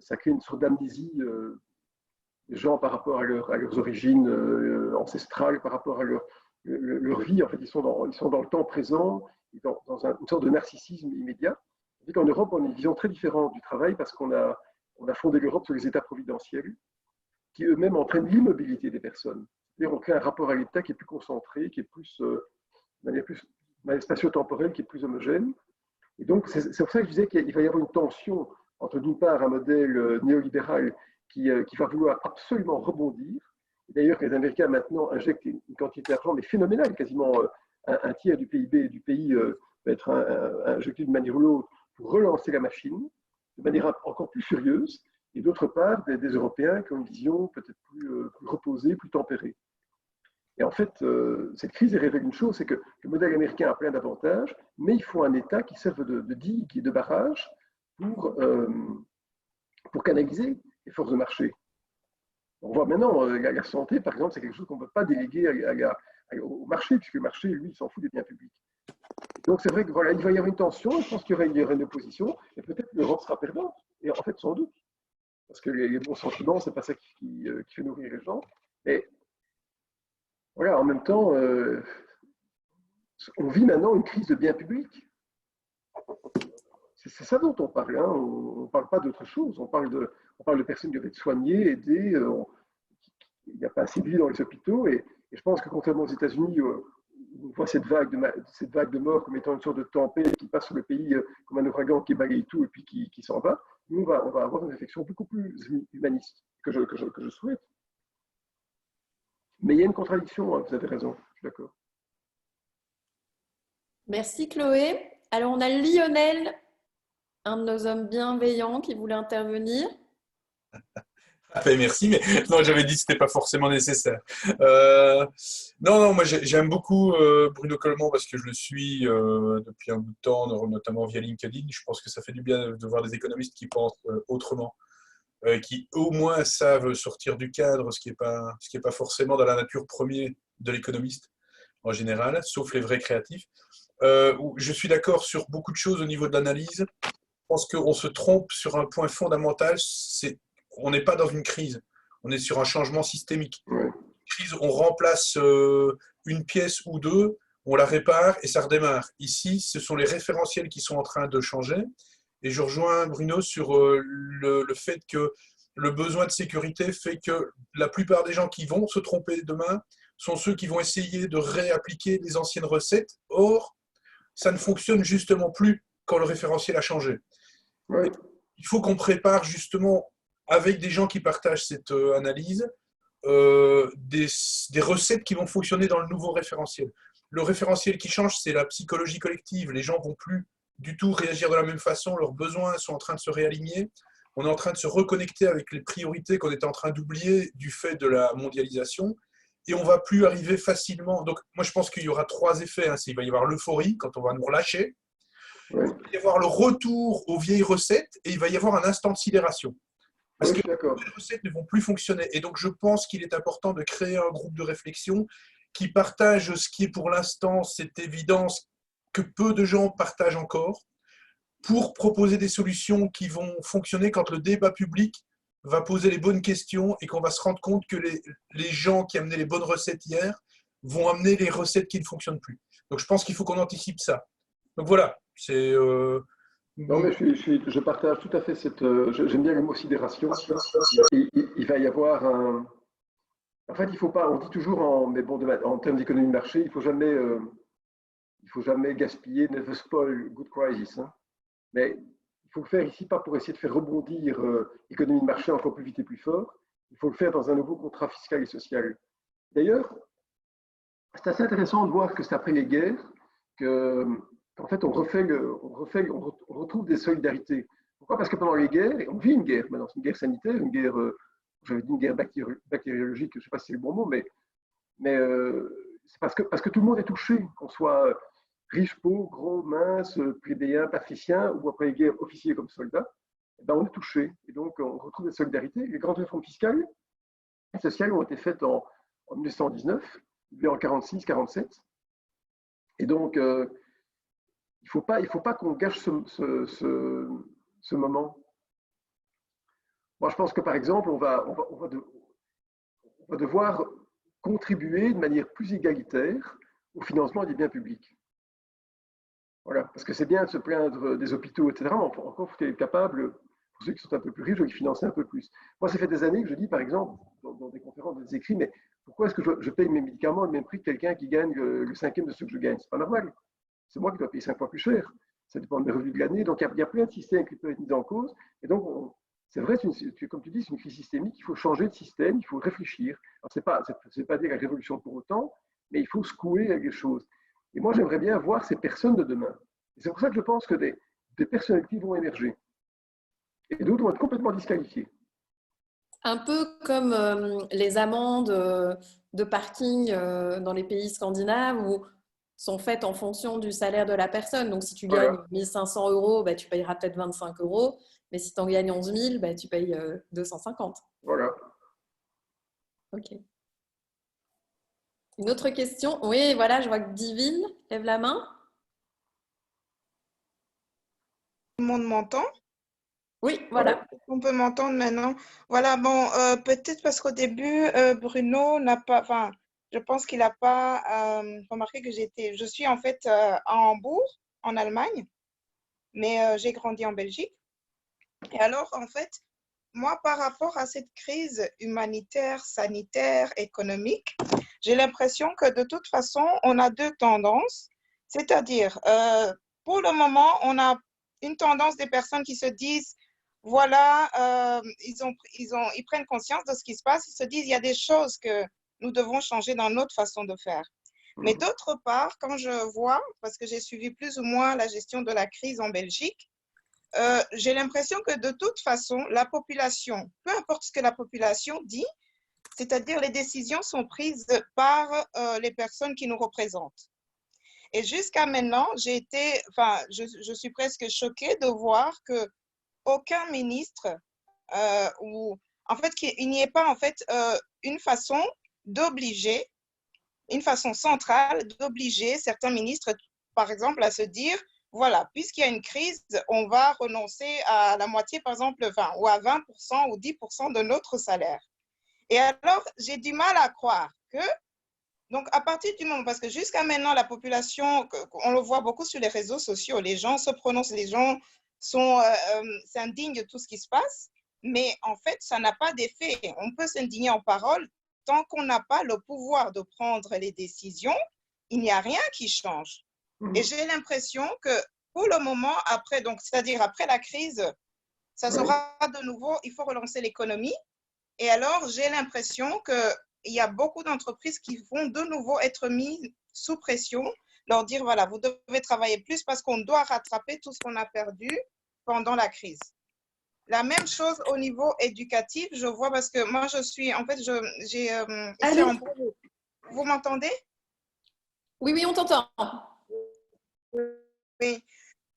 Ça crée une sorte d'amnésie des gens par rapport à leurs origines ancestrales, par rapport à leur vie. En fait, ils sont dans le temps présent, dans une sorte de narcissisme immédiat. Tandis qu'en Europe, on a une vision très différente du travail parce qu'on a fondé l'Europe sur les États providentiels qui eux-mêmes entraînent l'immobilité des personnes. C'est-à-dire on crée un rapport à l'État qui est plus concentré, qui est plus, de manière plus spatio-temporelle, qui est plus homogène. Et donc, c'est pour ça que je disais qu'il va y avoir une tension entre, d'une part, un modèle néolibéral qui va vouloir absolument rebondir. D'ailleurs, les Américains maintenant injectent une quantité d'argent, mais phénoménale, quasiment un tiers du PIB du pays va être injecté d'une manière ou l'autre pour relancer la machine de manière encore plus furieuse. Et d'autre part, des Européens qui ont une vision peut-être plus reposée, plus tempérée. Et en fait, cette crise révèle une chose, c'est que le modèle américain a plein d'avantages, mais il faut un État qui serve de digue et de barrage pour canaliser les forces de marché. On voit maintenant, la santé, par exemple, c'est quelque chose qu'on ne peut pas déléguer au marché, puisque le marché, lui, il s'en fout des biens publics. Donc c'est vrai qu'il va y avoir une tension, je pense qu'il y aura une opposition, et peut-être que l'Europe sera perdante, et en fait, sans doute. Parce que les bons sentiments, ce n'est pas ça qui fait nourrir les gens. Et voilà, en même temps, on vit maintenant une crise de biens publics. C'est ça dont on parle. Hein. On ne parle pas d'autre chose. On parle de personnes qui doivent être soignées, aidées. Il n'y a pas assez de lits dans les hôpitaux. Et je pense que contrairement aux États-Unis, on voit cette vague de morts comme étant une sorte de tempête qui passe sur le pays comme un ouragan qui balaye tout et puis qui s'en va. nous, on va avoir une réflexion beaucoup plus humaniste que je souhaite. Mais il y a une contradiction, hein, vous avez raison, je suis d'accord. Merci Chloé. Alors on a Lionel, un de nos hommes bienveillants qui voulait intervenir. Ah ben merci, mais non, j'avais dit que c'était pas forcément nécessaire. Non, non, moi j'aime beaucoup Bruno Coleman parce que je le suis depuis un bout de temps, notamment via LinkedIn. Je pense que ça fait du bien de voir des économistes qui pensent autrement, qui au moins savent sortir du cadre, ce qui est pas forcément dans la nature première de l'économiste en général, sauf les vrais créatifs. Où je suis d'accord sur beaucoup de choses au niveau de l'analyse. Je pense qu'on se trompe sur un point fondamental, c'est on n'est pas dans une crise, on est sur un changement systémique. Ouais. Crise, on remplace une pièce ou deux, on la répare et ça redémarre. Ici, ce sont les référentiels qui sont en train de changer. Et je rejoins Bruno sur le fait que le besoin de sécurité fait que la plupart des gens qui vont se tromper demain sont ceux qui vont essayer de réappliquer les anciennes recettes. Or, ça ne fonctionne justement plus quand le référentiel a changé. Ouais. Il faut qu'on prépare justement avec des gens qui partagent cette analyse, des recettes qui vont fonctionner dans le nouveau référentiel. Le référentiel qui change, c'est la psychologie collective. Les gens ne vont plus du tout réagir de la même façon, leurs besoins sont en train de se réaligner. On est en train de se reconnecter avec les priorités qu'on était en train d'oublier du fait de la mondialisation. Et on ne va plus arriver facilement. Donc, moi, je pense qu'il y aura trois effets. Hein. Il va y avoir l'euphorie, quand on va nous relâcher. Ouais. Il va y avoir le retour aux vieilles recettes et il va y avoir un instant de sidération. Parce Oui, que les nouvelles recettes ne vont plus fonctionner. Et donc, je pense qu'il est important de créer un groupe de réflexion qui partage ce qui est pour l'instant cette évidence que peu de gens partagent encore pour proposer des solutions qui vont fonctionner quand le débat public va poser les bonnes questions et qu'on va se rendre compte que les gens qui amenaient les bonnes recettes hier vont amener les recettes qui ne fonctionnent plus. Donc, je pense qu'il faut qu'on anticipe ça. Donc, voilà. C'est... non, mais je partage tout à fait cette. J'aime bien le mot sidération. Il va y avoir un. En fait, il faut pas. On dit toujours mais bon, en termes d'économie de marché, il faut jamais gaspiller, never spoil good crisis. Hein. Mais il faut le faire ici pas pour essayer de faire rebondir l'économie de marché encore plus vite et plus fort. Il faut le faire dans un nouveau contrat fiscal et social. D'ailleurs, c'est assez intéressant de voir que c'est après les guerres qu'en fait on retrouve des solidarités. Pourquoi? Parce que pendant les guerres, on vit une guerre maintenant, c'est une guerre sanitaire, une guerre, j'avais dit une guerre bactériologique, je ne sais pas si c'est le bon mot, mais c'est parce que tout le monde est touché, qu'on soit riche, pauvre, gros, mince, plébéien, patricien, ou après les guerres, officier comme soldat, eh ben on est touché. Et donc on retrouve des solidarités. Les grandes réformes fiscales et sociales ont été faites en 1919, en 46, 47. Et donc, il ne faut pas qu'on gâche ce moment. Moi, je pense que, par exemple, on va devoir contribuer de manière plus égalitaire au financement des biens publics. Voilà, parce que c'est bien de se plaindre des hôpitaux, etc. Mais encore faut-il être capable, pour ceux qui sont un peu plus riches, de financer un peu plus. Moi, ça fait des années que je dis, par exemple, dans des conférences, dans des écrits, mais pourquoi est-ce que je paye mes médicaments au même prix que quelqu'un qui gagne le cinquième de ce que je gagne? C'est pas normal. C'est moi qui dois payer 5 fois plus cher. Ça dépend de mes revenus de l'année. Donc, il y a plein de systèmes qui peuvent être mis en cause. Et donc, c'est vrai, comme tu dis, c'est une crise systémique. Il faut changer de système, il faut réfléchir. Alors, c'est pas dire la révolution pour autant, mais il faut secouer les choses. Et moi, j'aimerais bien voir ces personnes de demain. Et c'est pour ça que je pense que des personnalités vont émerger. Et d'autres vont être complètement disqualifiées. Un peu comme les amendes de parking dans les pays scandinaves où sont faites en fonction du salaire de la personne. Donc, si tu gagnes 1 500 €, bah, tu payeras peut-être 25 €. Mais si tu en gagnes 11 000, bah, tu payes 250. Voilà. OK. Une autre question? Oui, voilà, je vois que Divine lève la main. Tout le monde m'entend? Oui, voilà. On peut m'entendre maintenant. Voilà, bon, peut-être parce qu'au début, Bruno n'a pas, enfin, je pense qu'il n'a pas remarqué que je suis en fait à Hambourg, en Allemagne, mais j'ai grandi en Belgique. Et alors, en fait, moi, par rapport à cette crise humanitaire, sanitaire, économique, j'ai l'impression que de toute façon, on a deux tendances. C'est-à-dire, pour le moment, on a une tendance des personnes qui se disent voilà, ils prennent conscience de ce qui se passe, ils se disent, il y a des choses que nous devons changer dans notre façon de faire. Mais d'autre part, quand je vois, parce que j'ai suivi plus ou moins la gestion de la crise en Belgique, j'ai l'impression que de toute façon, la population, peu importe ce que la population dit, c'est-à-dire les décisions sont prises par les personnes qui nous représentent. Et jusqu'à maintenant, je suis presque choquée de voir que aucun ministre ou en fait qu'il n'y ait pas en fait une façon d'obliger, une façon centrale d'obliger certains ministres, par exemple, à se dire voilà, puisqu'il y a une crise, on va renoncer à la moitié, par exemple, ou à 20% ou 10% de notre salaire. Et alors, j'ai du mal à croire que, donc à partir du moment, parce que jusqu'à maintenant, la population, on le voit beaucoup sur les réseaux sociaux, les gens se prononcent, les gens s'indignent de tout ce qui se passe, mais en fait, ça n'a pas d'effet. On peut s'indigner en parole, tant qu'on n'a pas le pouvoir de prendre les décisions, il n'y a rien qui change. Et j'ai l'impression que pour le moment, après, donc, c'est-à-dire après la crise, ça sera de nouveau, il faut relancer l'économie. Et alors, j'ai l'impression qu'il y a beaucoup d'entreprises qui vont de nouveau être mises sous pression, leur dire, voilà, vous devez travailler plus parce qu'on doit rattraper tout ce qu'on a perdu pendant la crise. La même chose au niveau éducatif, je vois parce que moi, je suis, en fait, j'ai ici en Bourg. Vous m'entendez? Oui, oui, on t'entend. Oui.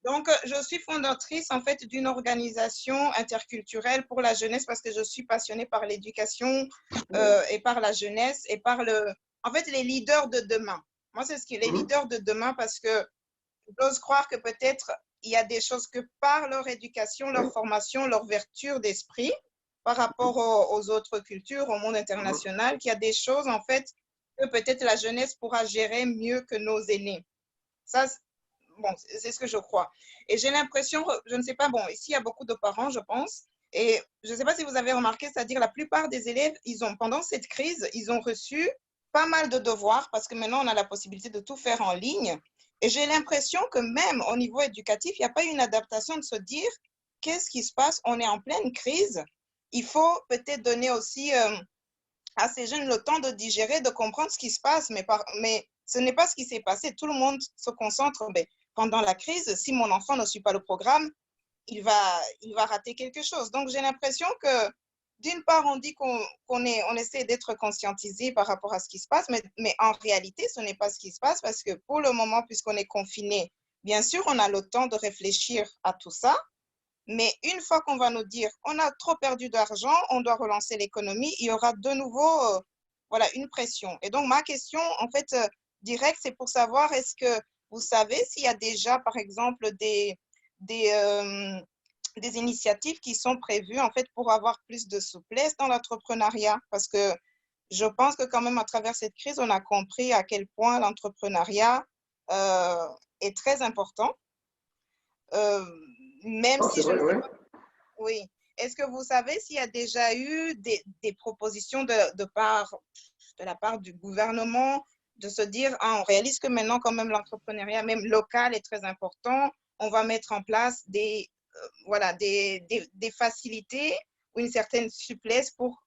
Donc, je suis fondatrice, en fait, d'une organisation interculturelle pour la jeunesse parce que je suis passionnée par l'éducation et par la jeunesse et par en fait, les leaders de demain. Moi, c'est les leaders de demain parce que j'ose croire que peut-être il y a des choses que par leur éducation, leur formation, leur vertu d'esprit par rapport aux autres cultures, au monde international, qu'il y a des choses, en fait, que peut-être la jeunesse pourra gérer mieux que nos aînés. Ça, bon, c'est ce que je crois. Et j'ai l'impression, je ne sais pas, bon, ici, il y a beaucoup de parents, je pense, et je ne sais pas si vous avez remarqué, c'est-à-dire la plupart des élèves, pendant cette crise, ils ont reçu pas mal de devoirs parce que maintenant, on a la possibilité de tout faire en ligne. Et j'ai l'impression que même au niveau éducatif, il n'y a pas une adaptation de se dire qu'est-ce qui se passe, on est en pleine crise. Il faut peut-être donner aussi à ces jeunes le temps de digérer, de comprendre ce qui se passe, mais ce n'est pas ce qui s'est passé. Tout le monde se concentre. Mais pendant la crise, si mon enfant ne suit pas le programme, il va rater quelque chose. Donc, j'ai l'impression que, d'une part, on dit on essaie d'être conscientisé par rapport à ce qui se passe, mais en réalité, ce n'est pas ce qui se passe parce que pour le moment, puisqu'on est confiné, bien sûr, on a le temps de réfléchir à tout ça. Mais une fois qu'on va nous dire on a trop perdu d'argent, on doit relancer l'économie, il y aura de nouveau voilà, une pression. Et donc, ma question, en fait, directe, c'est pour savoir est-ce que vous savez s'il y a déjà, par exemple, des initiatives qui sont prévues, en fait, pour avoir plus de souplesse dans l'entrepreneuriat? Parce que je pense que quand même, à travers cette crise, on a compris à quel point l'entrepreneuriat est très important. Même si je ne sais pas. Oui. Est-ce que vous savez s'il y a déjà eu des propositions de la part du gouvernement de se dire, ah, on réalise que maintenant, quand même, l'entrepreneuriat, même local, est très important. On va mettre en place voilà, des facilités ou une certaine souplesse pour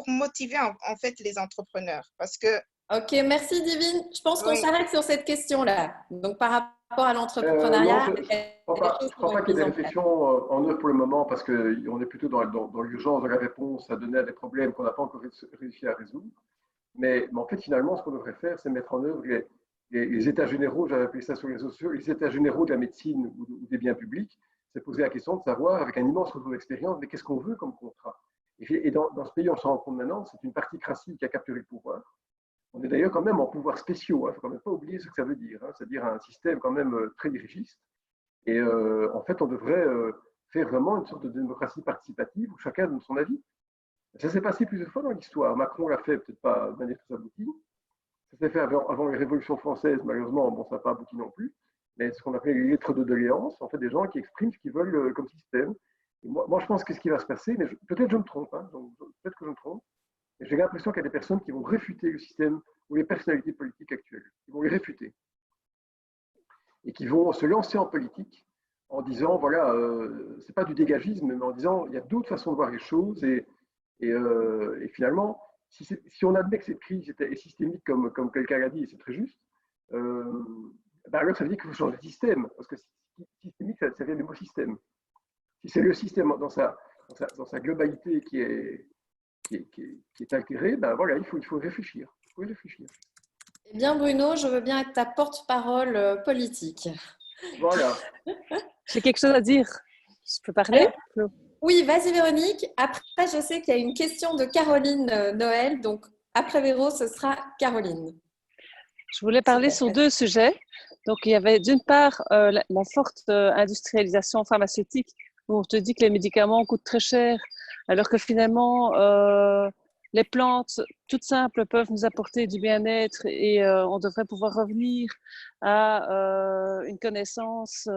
motiver en fait les entrepreneurs. Parce que Ok, merci Divine. Je pense qu'on oui. s'arrête sur cette question-là. Donc, par rapport à l'entrepreneuriat, non, je ne crois pas qu'il y ait des réflexions en œuvre pour le moment parce qu'on est plutôt dans l'urgence de la réponse à donner à des problèmes qu'on n'a pas encore réussi à résoudre. Mais en fait, finalement, ce qu'on devrait faire, c'est mettre en œuvre les états généraux, j'avais appelé ça sur les réseaux sociaux, les états généraux de la médecine ou des biens publics. C'est poser la question de savoir, avec un immense retour d'expérience, mais qu'est-ce qu'on veut comme contrat? Et dans ce pays, on se rend compte maintenant, c'est une particratie qui a capturé le pouvoir. On est d'ailleurs quand même en pouvoir spéciaux, il ne faut quand même pas oublier ce que ça veut dire, c'est-à-dire un système quand même très dirigiste. Et en fait, on devrait faire vraiment une sorte de démocratie participative où chacun donne son avis. Ça s'est passé plusieurs fois dans l'histoire. Macron l'a fait, peut-être pas de manière très aboutie. Ça s'est fait avant les révolutions françaises, malheureusement, bon, ça n'a pas abouti non plus. Mais ce qu'on appelle les lettres de doléances, en fait, des gens qui expriment ce qu'ils veulent comme système. Et moi, je pense que ce qui va se passer, mais peut-être je me trompe, peut-être que je me trompe, j'ai l'impression qu'il y a des personnes qui vont réfuter le système ou les personnalités politiques actuelles. Ils vont les réfuter. Et qui vont se lancer en politique en disant, voilà, c'est pas du dégagisme, mais en disant, il y a d'autres façons de voir les choses et finalement, si on admet que cette crise est systémique comme quelqu'un l'a dit, et c'est très juste, ben alors ça veut dire qu'il faut changer de système, parce que systémique, ça vient du mot système. Si c'est le système dans sa globalité qui est altéré, ben voilà, il faut réfléchir. Il faut réfléchir. Eh bien, Bruno, je veux bien être ta porte-parole politique. Voilà. J'ai quelque chose à dire. Je peux parler, Flo? Oui, vas-y Véronique. Après, je sais qu'il y a une question de Caroline Noël. Donc, après Véro, ce sera Caroline. Je voulais parler sur deux sujets. Donc, il y avait d'une part la forte industrialisation pharmaceutique où on te dit que les médicaments coûtent très cher, alors que finalement, les plantes toutes simples peuvent nous apporter du bien-être et on devrait pouvoir revenir à une connaissance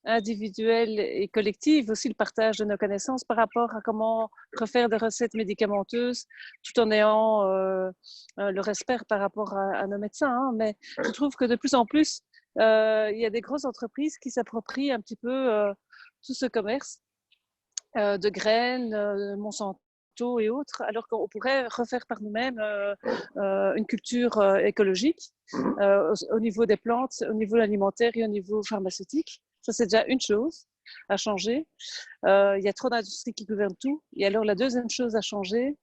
individuelle et collective, aussi le partage de nos connaissances par rapport à comment refaire des recettes médicamenteuses tout en ayant le respect par rapport à nos médecins. Hein. Mais je trouve que de plus en plus, il y a des grosses entreprises qui s'approprient un petit peu tout ce commerce de graines, Monsanto et autres, alors qu'on pourrait refaire par nous-mêmes une culture écologique au niveau des plantes, au niveau alimentaire et au niveau pharmaceutique. Ça, c'est déjà une chose à changer. Il y a trop d'industries qui gouvernent tout. Et alors, la deuxième chose à changer,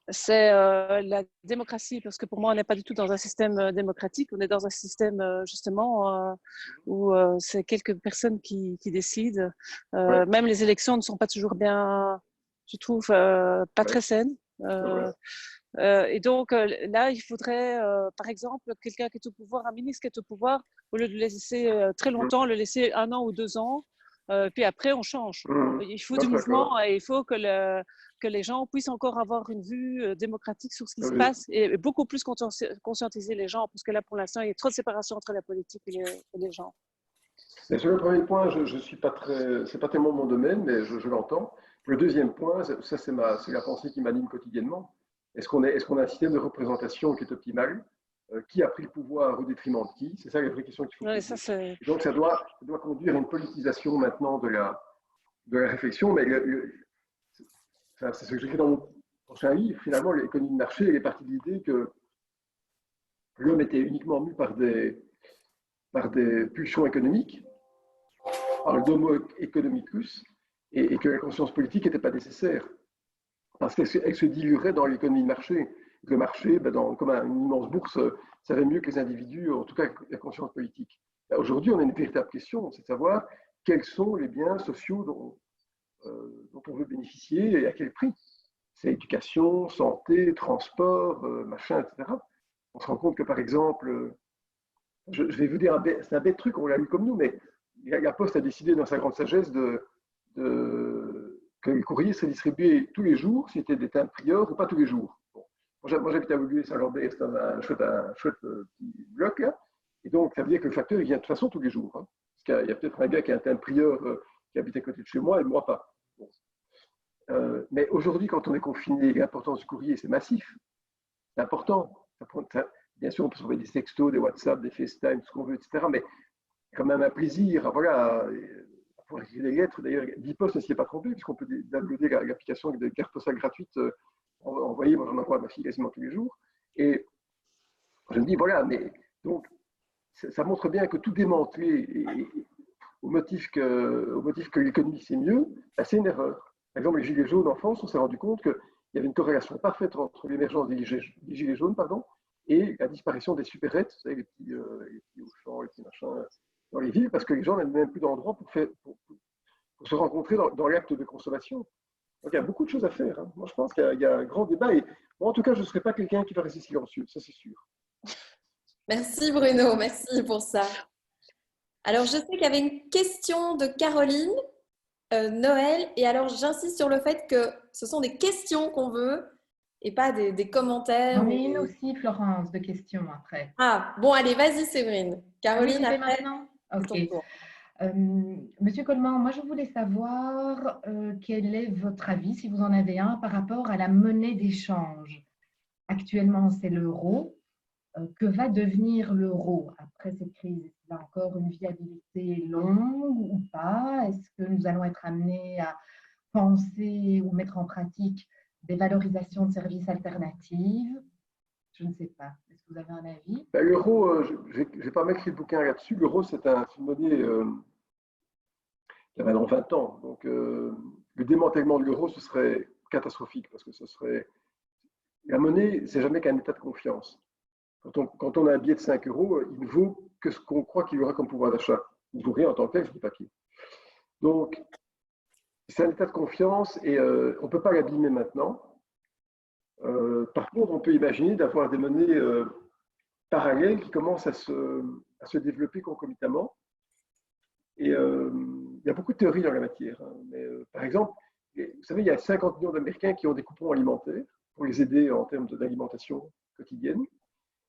c'est la démocratie, parce que pour moi, on n'est pas du tout dans un système démocratique, on est dans un système justement où c'est quelques personnes qui décident. Même les élections ne sont pas toujours bien, je trouve, pas très saines. Et donc là, il faudrait, par exemple, quelqu'un qui est au pouvoir, un ministre qui est au pouvoir, au lieu de le laisser très longtemps, le laisser 1 an ou 2 ans, puis après on change. Il faut du mouvement et il faut que les gens puissent encore avoir une vue démocratique sur ce qui se passe et beaucoup plus conscientiser les gens, parce que là, pour l'instant, il y a trop de séparation entre la politique et les gens. Mais sur le premier point, je suis pas très, c'est pas tellement mon domaine, mais je l'entends. Le deuxième point, ça c'est la pensée qui m'anime quotidiennement. Est-ce qu'on a un système de représentation qui est optimal? Qui a pris le pouvoir au détriment de qui? C'est ça la vraie question qu'il faut poser. Donc ça doit conduire à une politisation maintenant de la réflexion, mais c'est ce que j'écris dans mon prochain livre. Finalement, l'économie de marché, elle est partie de l'idée que l'homme était uniquement mu par des pulsions économiques, par le homo economicus, et que la conscience politique n'était pas nécessaire, parce qu'elle se diluerait dans l'économie de marché. Le marché, comme une immense bourse, savait mieux que les individus, en tout cas la conscience politique. Aujourd'hui, on a une véritable question, c'est de savoir quels sont les biens sociaux dont on veut bénéficier et à quel prix. C'est éducation, santé, transport, machin, etc. On se rend compte que, par exemple, je vais vous dire, c'est un bête truc, on l'a lu comme nous, mais la Poste a décidé dans sa grande sagesse que le courrier serait distribué tous les jours, si c'était des timbres Prieur ou pas tous les jours. Bon. Moi, j'habite à Vaugué-Saint-Lambert, c'est un chouette petit bloc, là. Et donc, ça veut dire que le facteur, il vient de toute façon tous les jours. Hein. Parce qu'il y a peut-être un gars qui a un timbre Prieur qui habite à côté de chez moi et moi pas. Bon. Mais aujourd'hui, quand on est confiné, l'importance du courrier, c'est massif. C'est important. Bien sûr, on peut s'envoyer des sextos, des WhatsApp, des FaceTime, ce qu'on veut, etc. Mais quand même un plaisir, voilà, pour écrire des lettres. D'ailleurs, Bipost ne s'y est pas trompé, puisqu'on peut downloader l'application avec des cartes postales gratuites envoyées. Moi, j'en envoie à ma fille quasiment tous les jours. Et je me dis, voilà, mais donc, ça montre bien que tout démanteler au motif que l'économie c'est mieux, c'est une erreur. Par exemple, les gilets jaunes en France, on s'est rendu compte qu'il y avait une corrélation parfaite entre l'émergence des gilets jaunes et la disparition des supérettes, vous savez, les petits Auchan, les petits machins dans les villes, parce que les gens n'avaient même plus d'endroit pour se rencontrer dans l'acte de consommation. Donc il y a beaucoup de choses à faire. Hein. Moi, je pense qu'il y a un grand débat. Et moi, en tout cas, je ne serai pas quelqu'un qui va rester silencieux, ça c'est sûr. Merci Bruno, merci pour ça. Alors, je sais qu'il y avait une question de Caroline Noël. Et alors, j'insiste sur le fait que ce sont des questions qu'on veut et pas des commentaires. J'en ai une aussi, Florence, de questions après. Ah, bon, allez, vas-y Séverine. Caroline, oui, après. Maintenant. Ok. Monsieur Coleman, moi je voulais savoir quel est votre avis, si vous en avez un, par rapport à la monnaie d'échange. Actuellement, c'est l'euro. que va devenir l'euro après cette crise? Est-ce qu'il a encore une viabilité longue ou pas? Est-ce que nous allons être amenés à penser ou mettre en pratique des valorisations de services alternatives? Je ne sais pas. Est-ce que vous avez un avis? Ben, l'euro, je n'ai pas mal écrit de bouquin là-dessus. L'euro, c'est une monnaie qui a maintenant 20 ans. Donc, le démantèlement de l'euro, ce serait catastrophique parce que la monnaie, c'est jamais qu'un état de confiance. Quand on a un billet de 5 euros, il ne vaut que ce qu'on croit qu'il aura comme pouvoir d'achat. Il ne vaut rien en tant que tel, c'est du papier. Donc, c'est un état de confiance et on ne peut pas l'abîmer maintenant. Par contre, on peut imaginer d'avoir des monnaies parallèles qui commencent à se développer concomitamment. Et il y a beaucoup de théories dans la matière. Hein. Mais, par exemple, vous savez, il y a 50 millions d'Américains qui ont des coupons alimentaires pour les aider en termes d'alimentation quotidienne.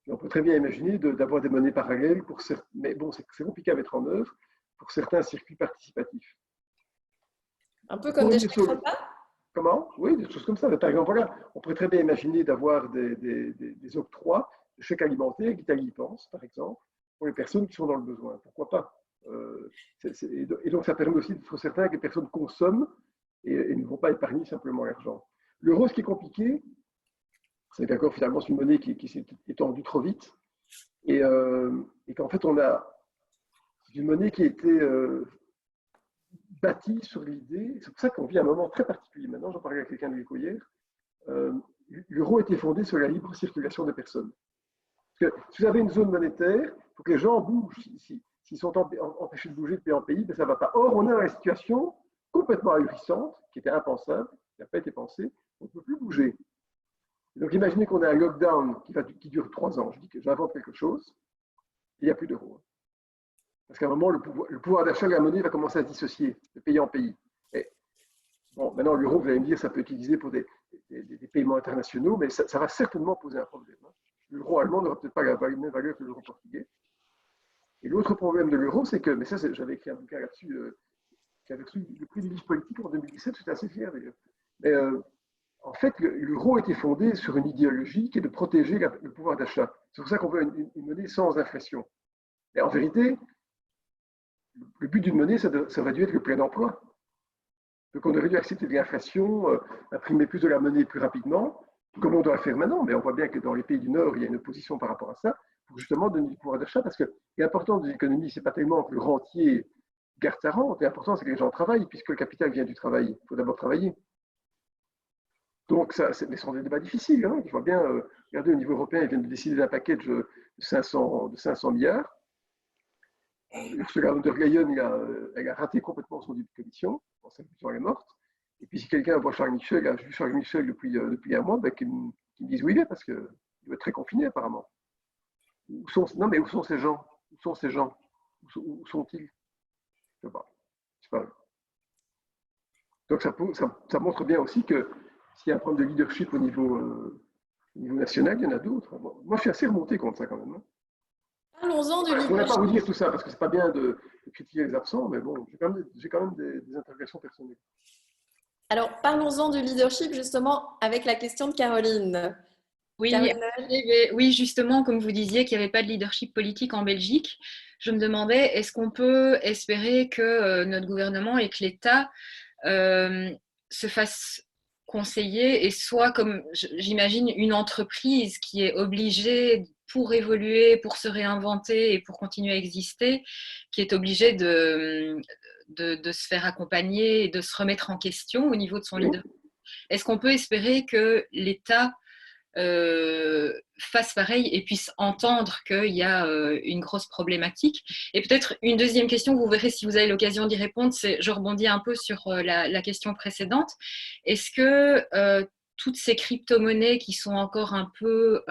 Et on peut très bien imaginer d'avoir des monnaies parallèles pour certains, mais bon, c'est compliqué à mettre en œuvre pour certains circuits participatifs. Un peu comme des chèques repas? Comment? Oui, des choses comme ça. Mais par exemple, voilà, on pourrait très bien imaginer d'avoir des octrois de chèques alimentaires, l'Italie y pense, par exemple, pour les personnes qui sont dans le besoin. Pourquoi pas? Et donc, ça permet aussi d'être certain que les personnes consomment et ne vont pas épargner simplement l'argent. L'euro, ce qui est compliqué, c'est d'accord, finalement, c'est une monnaie qui s'est étendue trop vite et qu'en fait, c'est une monnaie qui a été bâtie sur l'idée, c'est pour ça qu'on vit un moment très particulier maintenant, j'en parlais avec quelqu'un de l'éco hier, l'euro a été fondé sur la libre circulation des personnes. Parce que si vous avez une zone monétaire, il faut que les gens bougent. S'ils sont empêchés de bouger de pays en pays, ben ça ne va pas. Or, on a une situation complètement ahurissante, qui était impensable, qui n'a pas été pensée, on ne peut plus bouger. Donc, imaginez qu'on a un lockdown qui dure 3 ans. Je dis que j'invente quelque chose, il n'y a plus d'euros. Parce qu'à un moment, le pouvoir d'achat de la monnaie va commencer à se dissocier de pays en pays. Et, bon, maintenant, l'euro, vous allez me dire, ça peut être utilisé pour des paiements internationaux, mais ça va certainement poser un problème. Hein. L'euro allemand n'aura peut-être pas la même valeur que l'euro portugais. Et l'autre problème de l'euro, c'est que, mais ça, j'avais écrit un bouquin là-dessus, qui avait reçu le prix du livre politique en 2017, j'étais assez fier d'ailleurs. Mais en fait, l'euro a été fondé sur une idéologie qui est de protéger le pouvoir d'achat. C'est pour ça qu'on veut une monnaie sans inflation. Et en vérité, le but d'une monnaie, ça aurait dû être le plein emploi. Donc on aurait dû accepter de l'inflation, imprimer plus de la monnaie plus rapidement, comme on doit faire maintenant. Mais on voit bien que dans les pays du Nord, il y a une opposition par rapport à ça, pour justement donner du pouvoir d'achat. Parce que l'important de l'économie, ce n'est pas tellement que le rentier garde sa rente. L'important, c'est que les gens travaillent, puisque le capital vient du travail. Il faut d'abord travailler. Donc, mais ce sont des débats difficiles. Hein. Il faut bien regarder au niveau européen, ils viennent de décider d'un package de 500 milliards. Ursula von der Leyen, elle a raté complètement son début de commission. Sa commission est morte. Et puis, si quelqu'un voit Charles Michel, a vu Charles Michel depuis un mois, ben, qu'il me dise où il est, parce qu'il va être très confiné, apparemment. Non, mais où sont ces gens? Où sont ces gens? Où sont-ils? Je ne sais pas. Donc, ça montre bien aussi que s'il y a un problème de leadership au niveau national, il y en a d'autres. Bon, moi, je suis assez remonté contre ça quand même. Hein. Parlons-en du leadership. Je ne voudrais pas vous dire tout ça parce que ce n'est pas bien de critiquer les absents, mais bon, j'ai quand même des interrogations personnelles. Alors, parlons-en du leadership justement avec la question de Caroline. Oui, oui, justement, comme vous disiez qu'il n'y avait pas de leadership politique en Belgique, je me demandais, est-ce qu'on peut espérer que notre gouvernement et que l'État se fassent conseiller et soit, comme j'imagine, une entreprise qui est obligée, pour évoluer, pour se réinventer et pour continuer à exister, qui est obligée de se faire accompagner et de se remettre en question au niveau de son leadership. Est-ce qu'on peut espérer que l'État fasse pareil et puisse entendre qu'il y a une grosse problématique? Et peut-être une deuxième question, vous verrez si vous avez l'occasion d'y répondre, c'est, je rebondis un peu sur la question précédente. Est-ce que toutes ces crypto-monnaies qui sont encore un peu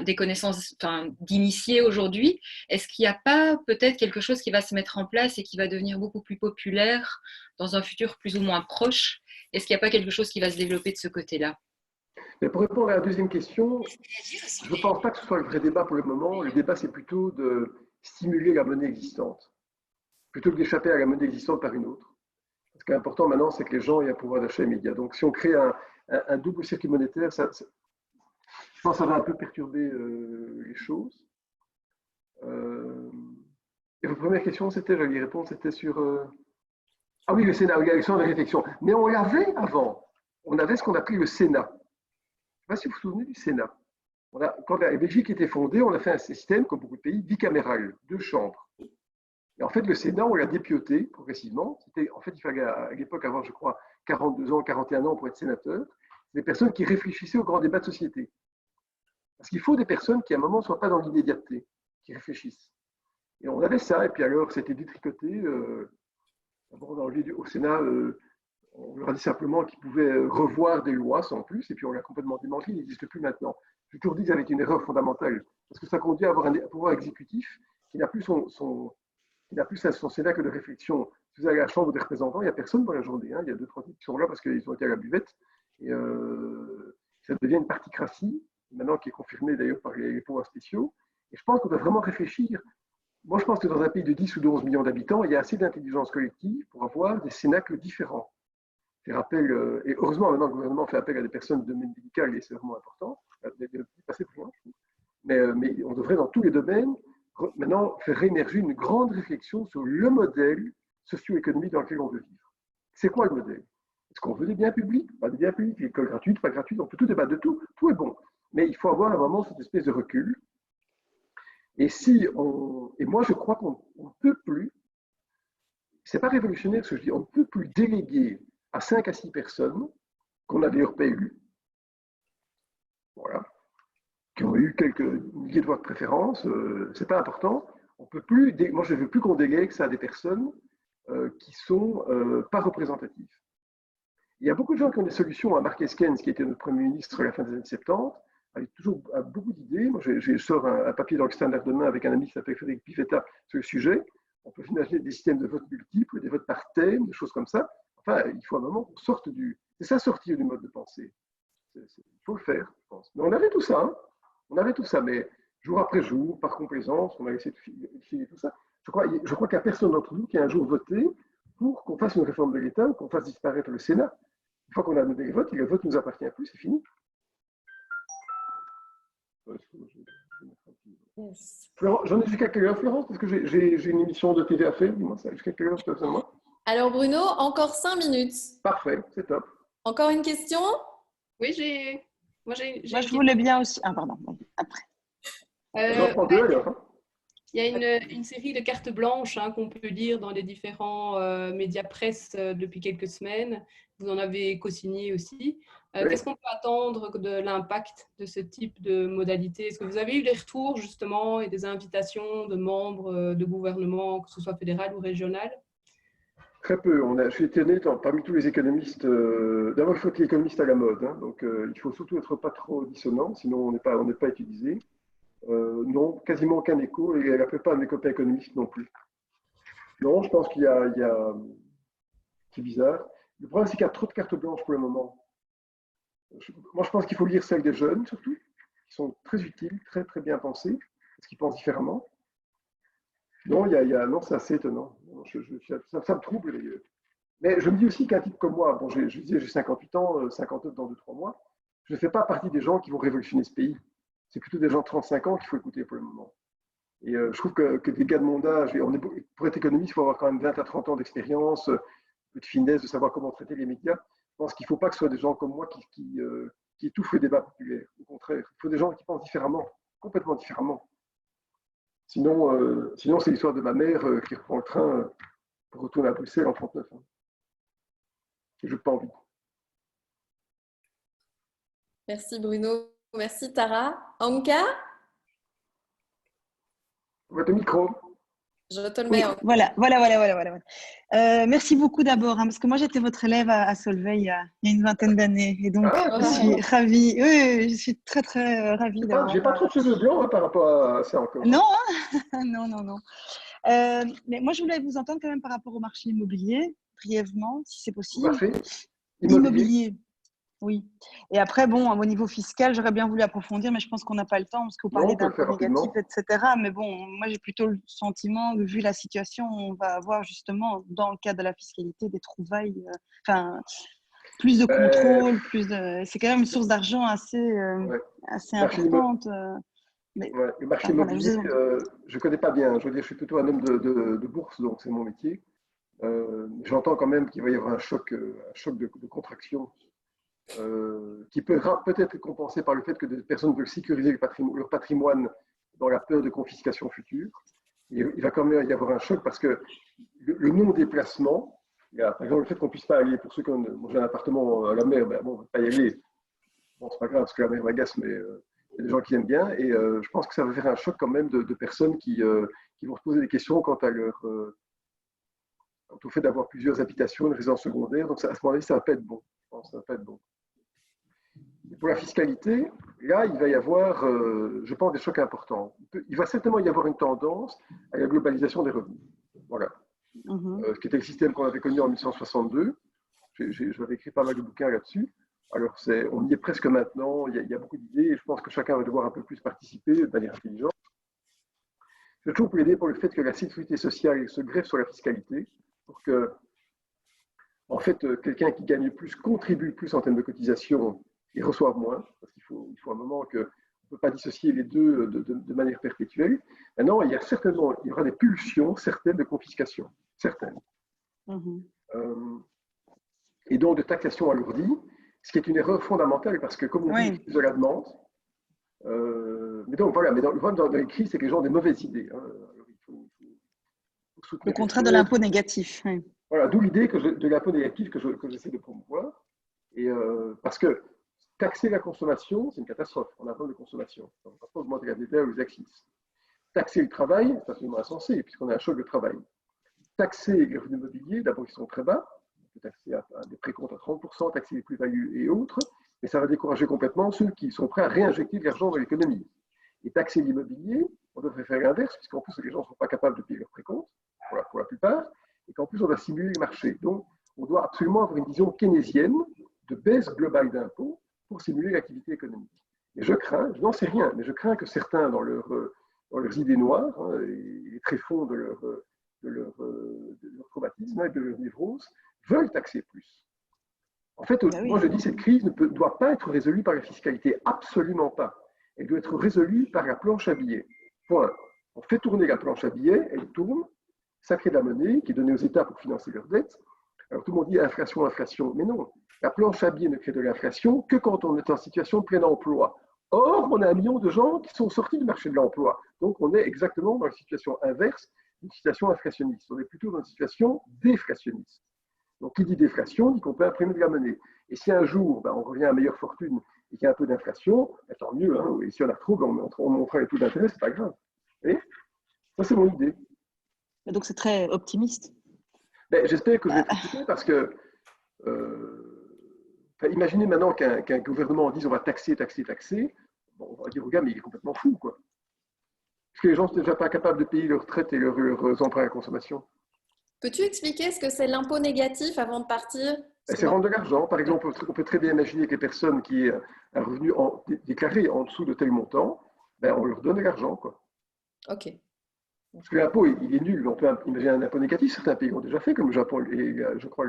des connaissances d'initiés aujourd'hui, est-ce qu'il n'y a pas peut-être quelque chose qui va se mettre en place et qui va devenir beaucoup plus populaire dans un futur plus ou moins proche? Est-ce qu'il n'y a pas quelque chose qui va se développer de ce côté-là? Mais pour répondre à la deuxième question, je ne pense pas que ce soit le vrai débat pour le moment. Le débat, c'est plutôt de stimuler la monnaie existante, plutôt que d'échapper à la monnaie existante par une autre. Ce qui est important maintenant, c'est que les gens aient un pouvoir d'achat immédiat. Donc, si on crée un double circuit monétaire, ça pense que ça va un peu perturber les choses. Et votre première question, c'était, j'allais y répondre, c'était sur... Ah oui, le Sénat, l'élection de réflexion. Mais on l'avait avant. On avait ce qu'on appelait le Sénat. Je ne sais pas si vous vous souvenez du Sénat. Quand la Belgique était fondée, on a fait un système, comme beaucoup de pays, bicaméral, 2 chambres. Et en fait, le Sénat, on l'a dépioté progressivement. En fait, il fallait à l'époque avoir, je crois, 42 ans, 41 ans pour être sénateur. Des personnes qui réfléchissaient aux grands débats de société. Parce qu'il faut des personnes qui, à un moment, ne soient pas dans l'immédiateté, qui réfléchissent. Et on avait ça, et puis alors, c'était détricoté. Au Sénat, on leur a dit simplement qu'ils pouvaient revoir des lois sans plus, et puis on l'a complètement démenti, il n'existe plus maintenant. J'ai toujours dit que ça avait été une erreur fondamentale, parce que ça conduit à avoir un pouvoir exécutif qui n'a plus son Sénat que de réflexion. Si vous allez à la Chambre des représentants, il n'y a personne pour la journée. Il y a 2-3 types qui sont là parce qu'ils ont été à la buvette. Et ça devient une particratie, maintenant qui est confirmée d'ailleurs par les pouvoirs spéciaux. Et je pense qu'on doit vraiment réfléchir. Moi, je pense que dans un pays de 10 ou de 11 millions d'habitants, il y a assez d'intelligence collective pour avoir des cénacles différents. Et heureusement, maintenant, le gouvernement fait appel à des personnes de domaine médical et c'est vraiment important. Passer plus loin. Mais on devrait, dans tous les domaines, maintenant faire émerger une grande réflexion sur le modèle socio-économique dans lequel on veut vivre. C'est quoi le modèle? Est-ce qu'on veut des biens publics? Pas des biens publics, l'école gratuite, pas gratuite, on peut tout débattre de tout, tout est bon. Mais il faut avoir à un moment cette espèce de recul. Et moi je crois qu'on ne peut plus, c'est pas révolutionnaire ce que je dis, on ne peut plus déléguer à 5 à 6 personnes, qu'on a d'ailleurs pas élues, voilà, qui ont eu quelques milliers de voix de préférence, c'est pas important. On peut plus, moi je ne veux plus qu'on délègue ça à des personnes qui sont pas représentatives. Il y a beaucoup de gens qui ont des solutions. Mark Eskens, qui était notre Premier ministre à la fin des années 70, avait toujours beaucoup d'idées. Moi, je sors un papier dans le Standard demain avec un ami qui s'appelle Frédéric Pivetta sur le sujet. On peut imaginer des systèmes de vote multiples, des votes par thème, des choses comme ça. Enfin, il faut un moment qu'on sorte du... C'est ça, sortir du mode de pensée. Il faut le faire, je pense. Mais on avait tout ça, hein. On avait tout ça, mais jour après jour, par complaisance, on a essayé de filer tout ça. Je crois qu'il n'y a personne d'entre nous qui a un jour voté pour qu'on fasse une réforme de l'État, qu'on fasse disparaître le Sénat. Une fois qu'on a donné les votes, et le vote ne nous appartient plus, c'est fini. Yes. J'en ai jusqu'à quelle heure, Florence? Parce que j'ai une émission de TV à faire. Dis-moi ça. Jusqu'à quelle heure, personnellement? Alors Bruno, encore 5 minutes. Parfait, c'est top. Encore une question? Oui, Moi, je voulais bien aussi. Ah, pardon, après. J'en prends 2 alors. Hein. Il y a une série de cartes blanches qu'on peut lire dans les différents médias presse depuis quelques semaines. Vous en avez co-signé aussi. Oui. Qu'est-ce qu'on peut attendre de l'impact de ce type de modalité? Est-ce que vous avez eu des retours justement et des invitations de membres de gouvernement, que ce soit fédéral ou régional? Très peu. Je suis étonné parmi tous les économistes. D'abord, il faut être économiste à la mode. Hein, donc, il faut surtout être pas trop dissonant, sinon on n'est pas utilisé. Non, quasiment aucun écho, et la plupart de mes copains économistes non plus. Non, je pense qu'il y a c'est bizarre. Le problème, c'est qu'il y a trop de cartes blanches pour le moment. Moi, je pense qu'il faut lire celles des jeunes, surtout, qui sont très utiles, très, très bien pensées, parce qu'ils pensent différemment. Non, non, c'est assez étonnant. Ça me trouble, d'ailleurs. Mais je me dis aussi qu'un type comme moi, bon, je disais, j'ai 58 ans, 59 dans 2-3 mois, je ne fais pas partie des gens qui vont révolutionner ce pays. C'est plutôt des gens de 35 ans qu'il faut écouter pour le moment. Et je trouve que des gars de mon âge, pour être économiste, il faut avoir quand même 20 à 30 ans d'expérience, de finesse, de savoir comment traiter les médias. Je pense qu'il ne faut pas que ce soit des gens comme moi qui étouffent le débat populaire. Au contraire, il faut des gens qui pensent différemment, complètement différemment. Sinon c'est l'histoire de ma mère qui reprend le train pour retourner à Bruxelles en 1939. Hein. Je n'ai pas envie. Merci Bruno. Merci Tara. Anka? Votre micro. Je te le Oui, mets. voilà. Merci beaucoup d'abord, parce que moi j'étais votre élève à Solvay il y a une vingtaine d'années, et donc je suis ravie. Oui, je suis très très ravie d'avoir. J'ai pas trop de cheveux blancs par rapport à ça encore. Non, non. Mais moi je voulais vous entendre quand même par rapport au marché immobilier, brièvement, si c'est possible. Marché immobilier. Oui. Et après, bon, au niveau fiscal, j'aurais bien voulu approfondir, mais je pense qu'on n'a pas le temps parce que vous parlez d'impôts négatifs, etc. Mais bon, moi, j'ai plutôt le sentiment que vu la situation, on va avoir justement, dans le cadre de la fiscalité, des trouvailles. plus de contrôle, c'est quand même une source d'argent assez importante. Le marché immobilier, je ne connais pas bien. Je veux dire, je suis plutôt un homme de bourse, donc c'est mon métier. J'entends quand même qu'il va y avoir un choc de contraction qui peut peut-être être compensé par le fait que des personnes veulent sécuriser leur patrimoine dans la peur de confiscation future. Il va quand même y avoir un choc parce que le non-déplacement, par exemple le fait qu'on ne puisse pas aller, pour ceux qui ont j'ai un appartement à la mer, on ne peut pas y aller. Bon, c'est pas grave parce que la mer m'agace, mais il y a des gens qui aiment bien. Et je pense que ça va faire un choc quand même de personnes qui vont se poser des questions quant au fait d'avoir plusieurs habitations, une résidence secondaire. Donc à ce moment-là, ça ne va pas être bon. Je pense que ça va pas être bon. Et pour la fiscalité, là, il va y avoir, je pense, des chocs importants. Il va certainement y avoir une tendance à la globalisation des revenus. Voilà. Ce qui était le système qu'on avait connu en 1962. J'avais écrit pas mal de bouquins là-dessus. Alors, on y est presque maintenant. Il y a beaucoup d'idées et je pense que chacun va devoir un peu plus participer de manière intelligente. Je vais toujours plaider pour le fait que la sécurité sociale se greffe sur la fiscalité pour que, en fait, quelqu'un qui gagne plus contribue plus en termes de cotisation et reçoive moins, parce qu'il faut un moment qu'on ne peut pas dissocier les deux de manière perpétuelle. Maintenant, il y aura des pulsions certaines de confiscation, certaines. Et donc de taxation alourdie, ce qui est une erreur fondamentale, parce que comme on dit, de la demande, mais donc voilà, mais le problème dans les crises, c'est que les gens ont des mauvaises idées. Hein. Alors, il faut le contrat de l'impôt négatif. Oui. Voilà, d'où l'idée de l'impôt négatif que j'essaie de promouvoir. Et parce que taxer la consommation, c'est une catastrophe. On a besoin de consommation. On ne va pas augmenter la TVA ou les axes. Taxer le travail, c'est absolument insensé, puisqu'on a un choc de travail. Taxer les revenus immobiliers, d'abord, ils sont très bas. On peut taxer à des précomptes à 30%, taxer les plus-values et autres, mais ça va décourager complètement ceux qui sont prêts à réinjecter de l'argent dans l'économie. Et taxer l'immobilier, on devrait faire l'inverse, puisqu'en plus, les gens ne sont pas capables de payer leurs précomptes, pour la plupart, et qu'en plus, on doit simuler le marché. Donc, on doit absolument avoir une vision keynésienne de baisse globale d'impôts pour simuler l'activité économique. Et je n'en sais rien, mais je crains que certains, dans leurs idées noires, hein, les tréfonds de leur traumatisme, de leur névrose, veulent taxer plus. En fait, moi je dis que cette crise ne doit pas être résolue par la fiscalité, absolument pas. Elle doit être résolue par la planche à billets. Point. On fait tourner la planche à billets, elle tourne, ça crée de la monnaie qui est donnée aux États pour financer leurs dettes. Alors tout le monde dit inflation, inflation, mais non. La planche à billets ne crée de l'inflation que quand on est en situation de plein emploi. Or, on a 1 million de gens qui sont sortis du marché de l'emploi. Donc, on est exactement dans la situation inverse d'une situation inflationniste. On est plutôt dans une situation déflationniste. Donc, qui dit déflation dit qu'on peut imprimer de la monnaie. Et si un jour, on revient à meilleure fortune et qu'il y a un peu d'inflation, tant mieux. Hein, et si on a trop, on montrera les taux d'intérêt, c'est pas grave. Et ça, c'est mon idée. Donc, c'est très optimiste. J'espère que je vais être parce que imaginez maintenant qu'un gouvernement dise on va taxer. Bon, on va dire au gars, mais il est complètement fou, quoi. Parce que les gens ne sont déjà pas capables de payer leur retraite et leurs emprunts à la consommation. Peux-tu expliquer ce que c'est l'impôt négatif avant de partir? C'est rendre de l'argent. Par exemple, on peut très bien imaginer que les personnes qui ont un revenu déclaré en dessous de tel montant, on leur donne de l'argent, quoi. Ok. Parce que l'impôt, il est nul. On peut imaginer un impôt négatif. Certains pays l'ont déjà fait, comme le Japon et je crois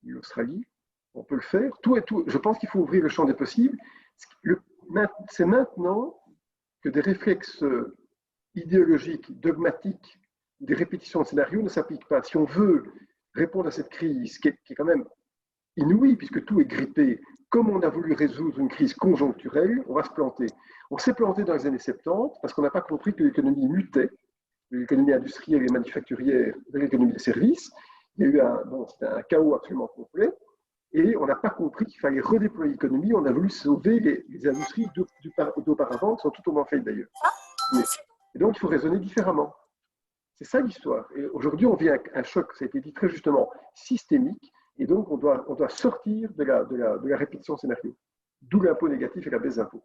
l'Australie. On peut le faire. Tout. Je pense qu'il faut ouvrir le champ des possibles. C'est maintenant que des réflexes idéologiques, dogmatiques, des répétitions de scénarios ne s'appliquent pas. Si on veut répondre à cette crise, qui est quand même inouïe, puisque tout est grippé, comme on a voulu résoudre une crise conjoncturelle, on va se planter. On s'est planté dans les années 70 parce qu'on n'a pas compris que l'économie mutait, l'économie industrielle et manufacturière de l'économie des services. Il y a eu c'était un chaos absolument complet. Et on n'a pas compris qu'il fallait redéployer l'économie. On a voulu sauver les industries d'auparavant, qui sont tout au moins faites d'ailleurs. Et donc, il faut raisonner différemment. C'est ça l'histoire. Et aujourd'hui, on vit un choc, ça a été dit très justement, systémique. Et donc, on doit sortir de la répétition scénario. D'où l'impôt négatif et la baisse d'impôt.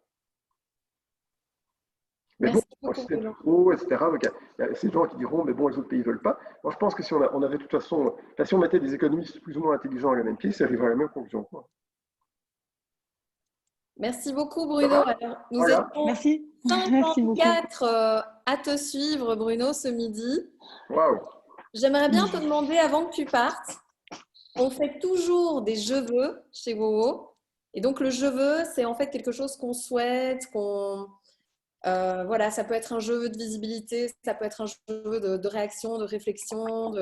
Mais Merci bon, beaucoup, c'est trop, etc. Donc, il y a ces gens qui diront, mais bon, les autres pays ne veulent pas. Moi, je pense que si on avait de toute façon, si on mettait des économistes plus ou moins intelligents à la même pied, ça arriverait à la même conclusion, quoi. Merci beaucoup, Bruno. Alors, nous étions Merci. 54 à te suivre, Bruno, ce midi. Waouh. J'aimerais bien te demander, avant que tu partes, on fait toujours des je veux chez WoWo. Et donc, le je veux, c'est en fait quelque chose qu'on souhaite, voilà, ça peut être un je veux de visibilité, ça peut être un je veux de réaction, de réflexion,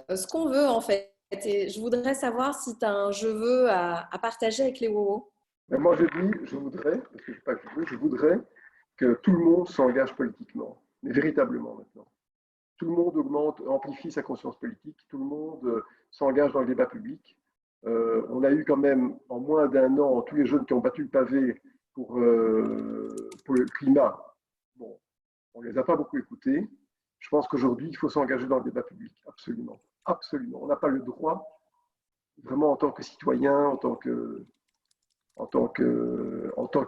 ce qu'on veut en fait. Et je voudrais savoir si tu as un je veux à partager avec les WoWo. Moi, je dis, je voudrais, parce que je ne sais pas que je voudrais que tout le monde s'engage politiquement, mais véritablement maintenant. Tout le monde amplifie sa conscience politique, tout le monde s'engage dans le débat public. On a eu quand même, en moins d'un an, tous les jeunes qui ont battu le pavé pour le climat. Bon, on ne les a pas beaucoup écoutés. Je pense qu'aujourd'hui, il faut s'engager dans le débat public, absolument. Absolument. On n'a pas le droit, vraiment en tant que citoyen, en tant que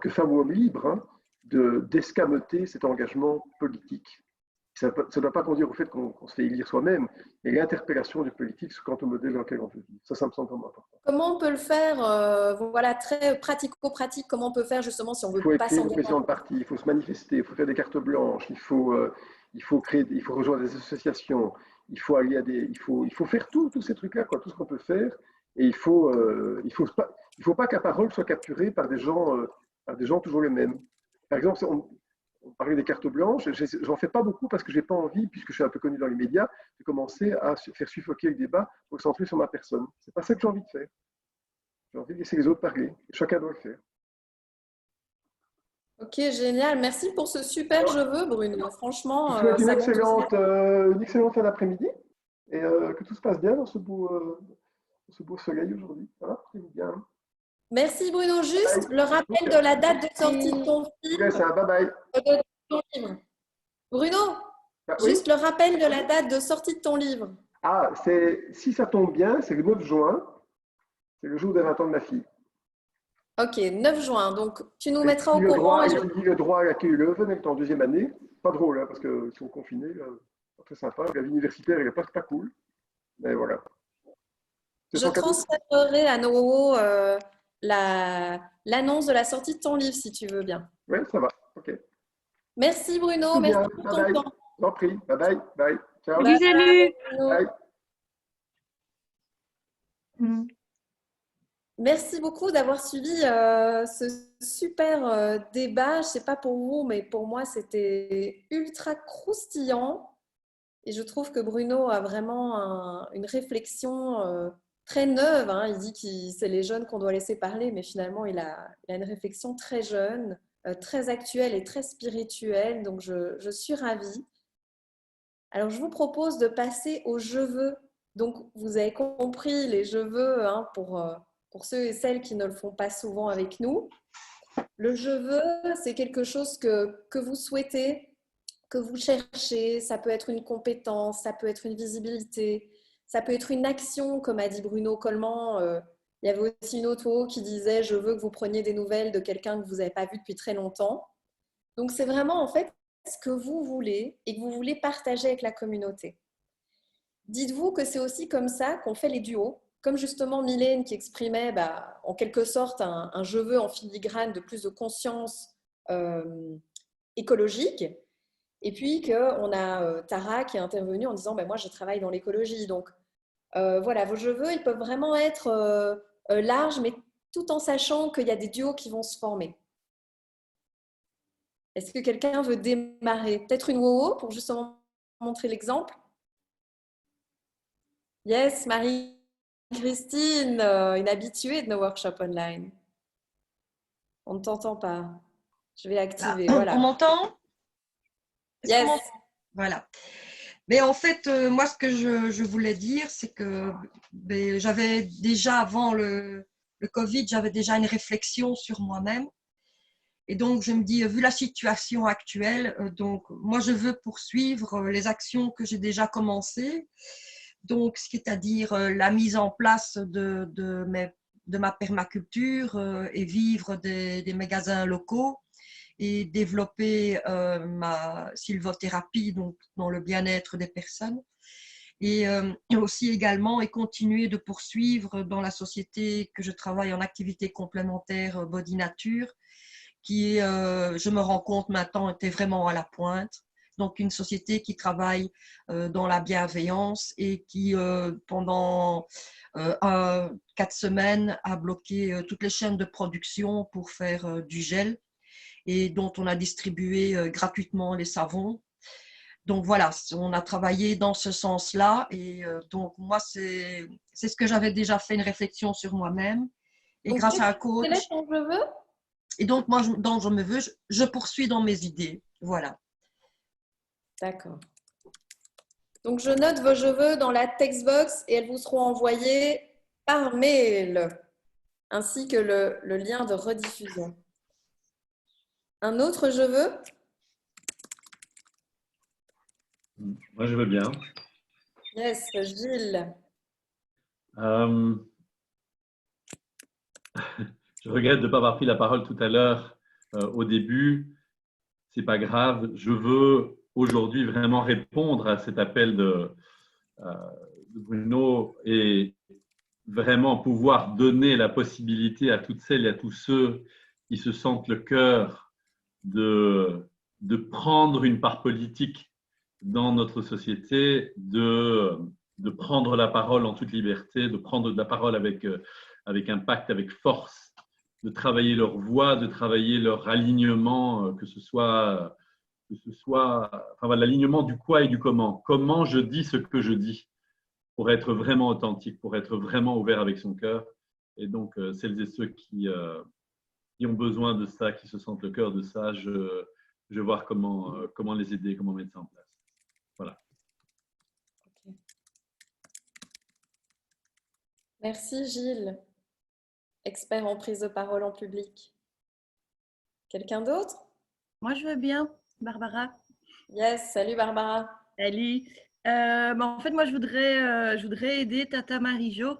femme ou homme libre, hein, d'escamoter cet engagement politique. Ça ne doit pas conduire au fait qu'on se fait élire soi-même, mais l'interpellation du politique quant au modèle dans lequel on veut vivre. Ça me semble vraiment important. Comment on peut le faire, voilà, très pratico-pratique, comment on peut faire justement si on veut pas s'engager? Il faut écrire une président de parti, il faut se manifester, il faut faire des cartes blanches, il faut rejoindre des associations, il faut faire tous ces trucs-là, tout ce qu'on peut faire, et il faut pas que la parole soit capturée par des gens toujours les mêmes. Par exemple, on parlait des cartes blanches, j'en fais pas beaucoup parce que j'ai pas envie, puisque je suis un peu connu dans les médias, de commencer à faire suffoquer le débat pour se centrer sur ma personne. C'est pas ça que j'ai envie de faire. J'ai envie de laisser les autres parler. Chacun doit le faire. Ok, génial. Merci pour ce super je veux, Bruno. Franchement, je vous souhaite une excellente fin d'après-midi et que tout se passe bien dans ce beau soleil aujourd'hui. Voilà, portez-vous bien. Merci Bruno. Juste le rappel de la date de sortie de ton film. Bye bye. Bruno, oui. Juste le rappel de la date de sortie de ton livre. Ah, si ça tombe bien, c'est le 9 juin. C'est le jour des 20 ans de ma fille. Ok, 9 juin. Donc, tu nous mettras au courant. Le droit à l'accueil Leuven est en deuxième année. Pas drôle, hein, parce qu'ils sont confinés. Pas très sympa. La vie universitaire, elle n'est pas cool. Mais voilà. Je transférerai à Nowo l'annonce de la sortie de ton livre, si tu veux bien. Oui, ça va. Ok. Merci Bruno. Merci pour ton temps. T'en prie. Bye bye. Bye. Ciao. Salut. Bye. Merci beaucoup d'avoir suivi ce super débat. Je ne sais pas pour vous, mais pour moi, c'était ultra croustillant. Et je trouve que Bruno a vraiment une réflexion très neuve. Hein. Il dit que c'est les jeunes qu'on doit laisser parler, mais finalement, il a une réflexion très jeune, très actuelle et très spirituelle. Donc, je suis ravie. Alors, je vous propose de passer au je veux. Donc, vous avez compris les je veux hein, pour ceux et celles qui ne le font pas souvent avec nous. Le je veux, c'est quelque chose que vous souhaitez, que vous cherchez. Ça peut être une compétence, ça peut être une visibilité, ça peut être une action, comme a dit Bruno Coleman. Il y avait aussi une autre mot qui disait « Je veux que vous preniez des nouvelles de quelqu'un que vous n'avez pas vu depuis très longtemps ». Donc, c'est vraiment en fait ce que vous voulez et que vous voulez partager avec la communauté. Dites-vous que c'est aussi comme ça qu'on fait les duos. Comme justement Mylène qui exprimait en quelque sorte un je veux en filigrane de plus de conscience écologique. Et puis qu'on a Tara qui est intervenue en disant moi je travaille dans l'écologie. Donc voilà, vos je veux, ils peuvent vraiment être larges, mais tout en sachant qu'il y a des duos qui vont se former. Est-ce que quelqu'un veut démarrer? Peut-être une WoWo pour justement montrer l'exemple? Yes, Marie-Christine, une habituée de nos workshops online. On ne t'entend pas. Je vais activer. Voilà. On m'entend? Yes. Voilà. Mais en fait, moi, ce que je voulais dire, c'est que j'avais déjà, avant le Covid, j'avais déjà une réflexion sur moi-même. Et donc, je me dis, vu la situation actuelle, donc moi, je veux poursuivre les actions que j'ai déjà commencées. Donc, c'est-à-dire la mise en place de ma permaculture et vivre des magasins locaux et développer ma sylvothérapie donc, dans le bien-être des personnes. Et aussi également et continuer de poursuivre dans la société que je travaille en activité complémentaire Body Nature, qui, je me rends compte maintenant, était vraiment à la pointe. Donc, une société qui travaille dans la bienveillance et qui, pendant 4 semaines, a bloqué toutes les chaînes de production pour faire du gel et dont on a distribué gratuitement les savons. Donc voilà, on a travaillé dans ce sens-là et donc moi, c'est ce que j'avais déjà fait une réflexion sur moi-même. Et donc, grâce à un coach… Quel est ton je veux? Et donc moi, dans je me veux, je poursuis dans mes idées. Voilà. D'accord. Donc je note vos je veux dans la textbox et elles vous seront envoyées par mail, ainsi que le lien de rediffusion. Un autre je veux? Moi, je veux bien. Yes, Gilles. Je regrette de ne pas avoir pris la parole tout à l'heure au début. Ce n'est pas grave. Je veux aujourd'hui vraiment répondre à cet appel de Bruno et vraiment pouvoir donner la possibilité à toutes celles et à tous ceux qui se sentent le cœur de prendre une part politique dans notre société, de prendre la parole en toute liberté, de prendre la parole avec impact, avec force, de travailler leur voix, de travailler leur alignement, que ce soit enfin, l'alignement du quoi et du comment. Comment je dis ce que je dis pour être vraiment authentique, pour être vraiment ouvert avec son cœur. Et donc, celles et ceux qui ont besoin de ça, qui se sentent le cœur de ça, je vais voir comment les aider, comment mettre ça en place. Voilà. Okay. Merci Gilles, expert en prise de parole en public. Quelqu'un d'autre? Moi, je veux bien, Barbara. Yes, salut Barbara. Salut. En fait, moi, je voudrais aider Tata Marie-Jo,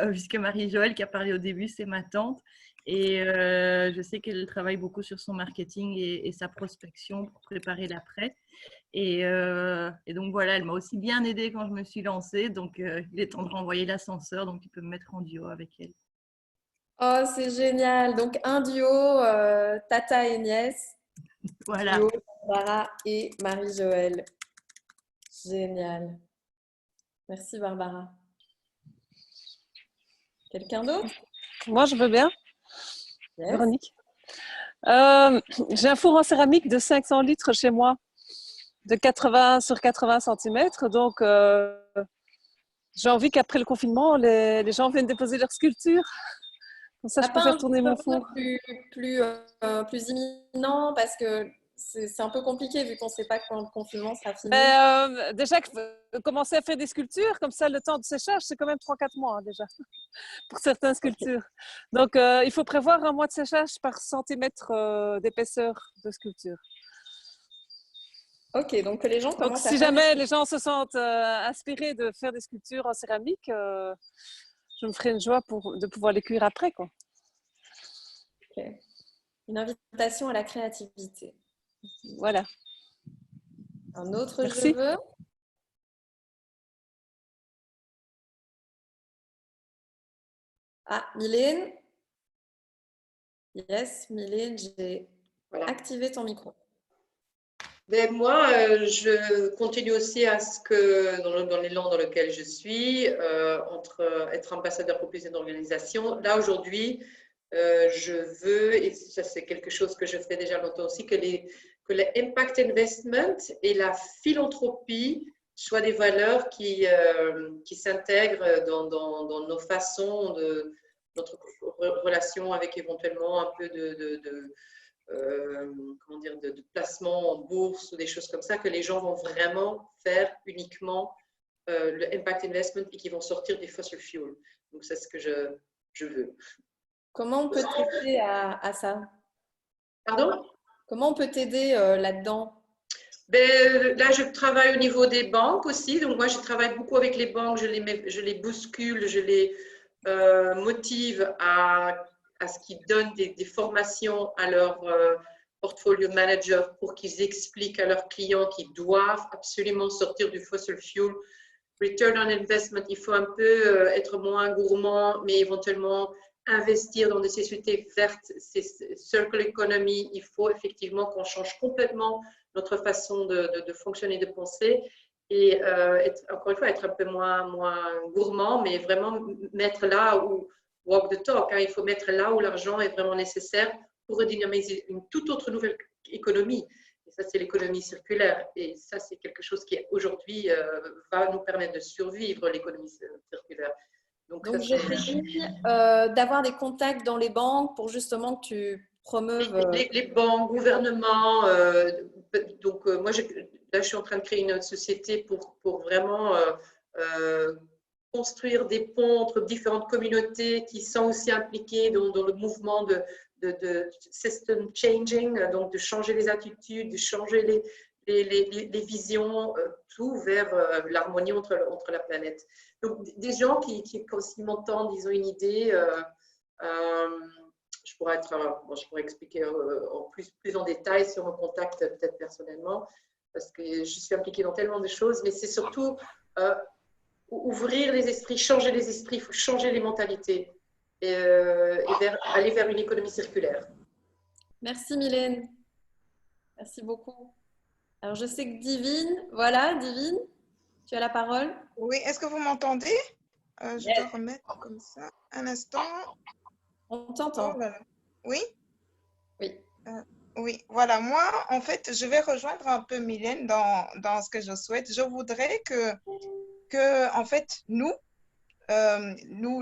puisque Marie-Joëlle qui a parlé au début, c'est ma tante. Et je sais qu'elle travaille beaucoup sur son marketing et sa prospection pour préparer l'après. Et donc voilà, elle m'a aussi bien aidée quand je me suis lancée. Donc il est temps de renvoyer l'ascenseur, donc tu peux me mettre en duo avec elle. Oh, c'est génial. Donc un duo, Tata et nièce. Voilà. Duo, Barbara et Marie-Joëlle. Génial. Merci Barbara. Quelqu'un d'autre? Moi, je veux bien. Yes. Véronique. J'ai un four en céramique de 500 litres chez moi, de 80 sur 80 cm. Donc, j'ai envie qu'après le confinement, les gens viennent déposer leurs sculptures. Comme ça, je peux faire tourner mon four. Plus imminent, parce que c'est un peu compliqué vu qu'on ne sait pas quand le confinement sera fini. Déjà, commencer à faire des sculptures, comme ça, le temps de séchage, c'est quand même 3-4 mois déjà, pour certaines sculptures. Donc, il faut prévoir un mois de séchage par centimètre d'épaisseur de sculpture. Ok, donc que les gens commencent donc, si jamais les gens se sentent inspirés de faire des sculptures en céramique, je me ferai une joie de pouvoir les cuire après, quoi. Okay. Une invitation à la créativité. Voilà. Un autre Merci. je veux. Ah, Mylène. Yes, Mylène, j'ai activé ton micro. Ben moi, je continue aussi à ce que, dans l'élan dans lequel je suis, entre être ambassadeur pour plusieurs organisations. Là, aujourd'hui, je veux, et ça c'est quelque chose que je fais déjà longtemps aussi, que le impact investment et la philanthropie soient des valeurs qui s'intègrent dans nos façons de notre relation avec éventuellement un peu comment dire, de placement en bourse ou des choses comme ça, que les gens vont vraiment faire uniquement le impact investment et qui vont sortir des fossil fuels. Donc, c'est ce que je veux. Comment on peut t'aider à ça? Pardon? Comment on peut t'aider là-dedans? Ben, là, je travaille au niveau des banques aussi. Donc, moi, je travaille beaucoup avec les banques. Je les bouscule, je les motive à ce qu'ils donnent des formations à leur portfolio manager pour qu'ils expliquent à leurs clients qu'ils doivent absolument sortir du fossil fuel. Return on investment, il faut un peu être moins gourmand, mais éventuellement investir dans des sociétés vertes, c'est circular economy. Il faut effectivement qu'on change complètement notre façon de fonctionner, de penser. Et encore une fois, être un peu moins gourmand, mais vraiment mettre là où walk the talk. Hein, il faut mettre là où l'argent est vraiment nécessaire pour redynamiser une toute autre nouvelle économie. Et ça, c'est l'économie circulaire. Et ça, c'est quelque chose qui aujourd'hui va nous permettre de survivre, l'économie circulaire. Donc j'ai prévu d'avoir des contacts dans les banques pour justement que tu promeuves… Les banques, gouvernements. Moi, là, je suis en train de créer une société pour vraiment construire des ponts entre différentes communautés qui sont aussi impliquées dans le mouvement de system changing, donc de changer les attitudes, de changer les visions, tout vers l'harmonie entre la planète. Donc, des gens qui quand ils m'entendent, ils ont une idée, je pourrais expliquer plus en détail si on me contacte peut-être personnellement, parce que je suis impliquée dans tellement de choses, mais c'est surtout ouvrir les esprits, changer les esprits, il faut changer les mentalités et aller vers une économie circulaire. Merci Mylène, merci beaucoup. Alors je sais que Divine, voilà Divine, tu as la parole. Oui, est-ce que vous m'entendez? Je dois remettre comme ça, un instant. On t'entend. Oh là là. Oui? Oui. Oui, voilà, moi, en fait, je vais rejoindre un peu Mylène dans ce que je souhaite. Je voudrais que en fait, nous,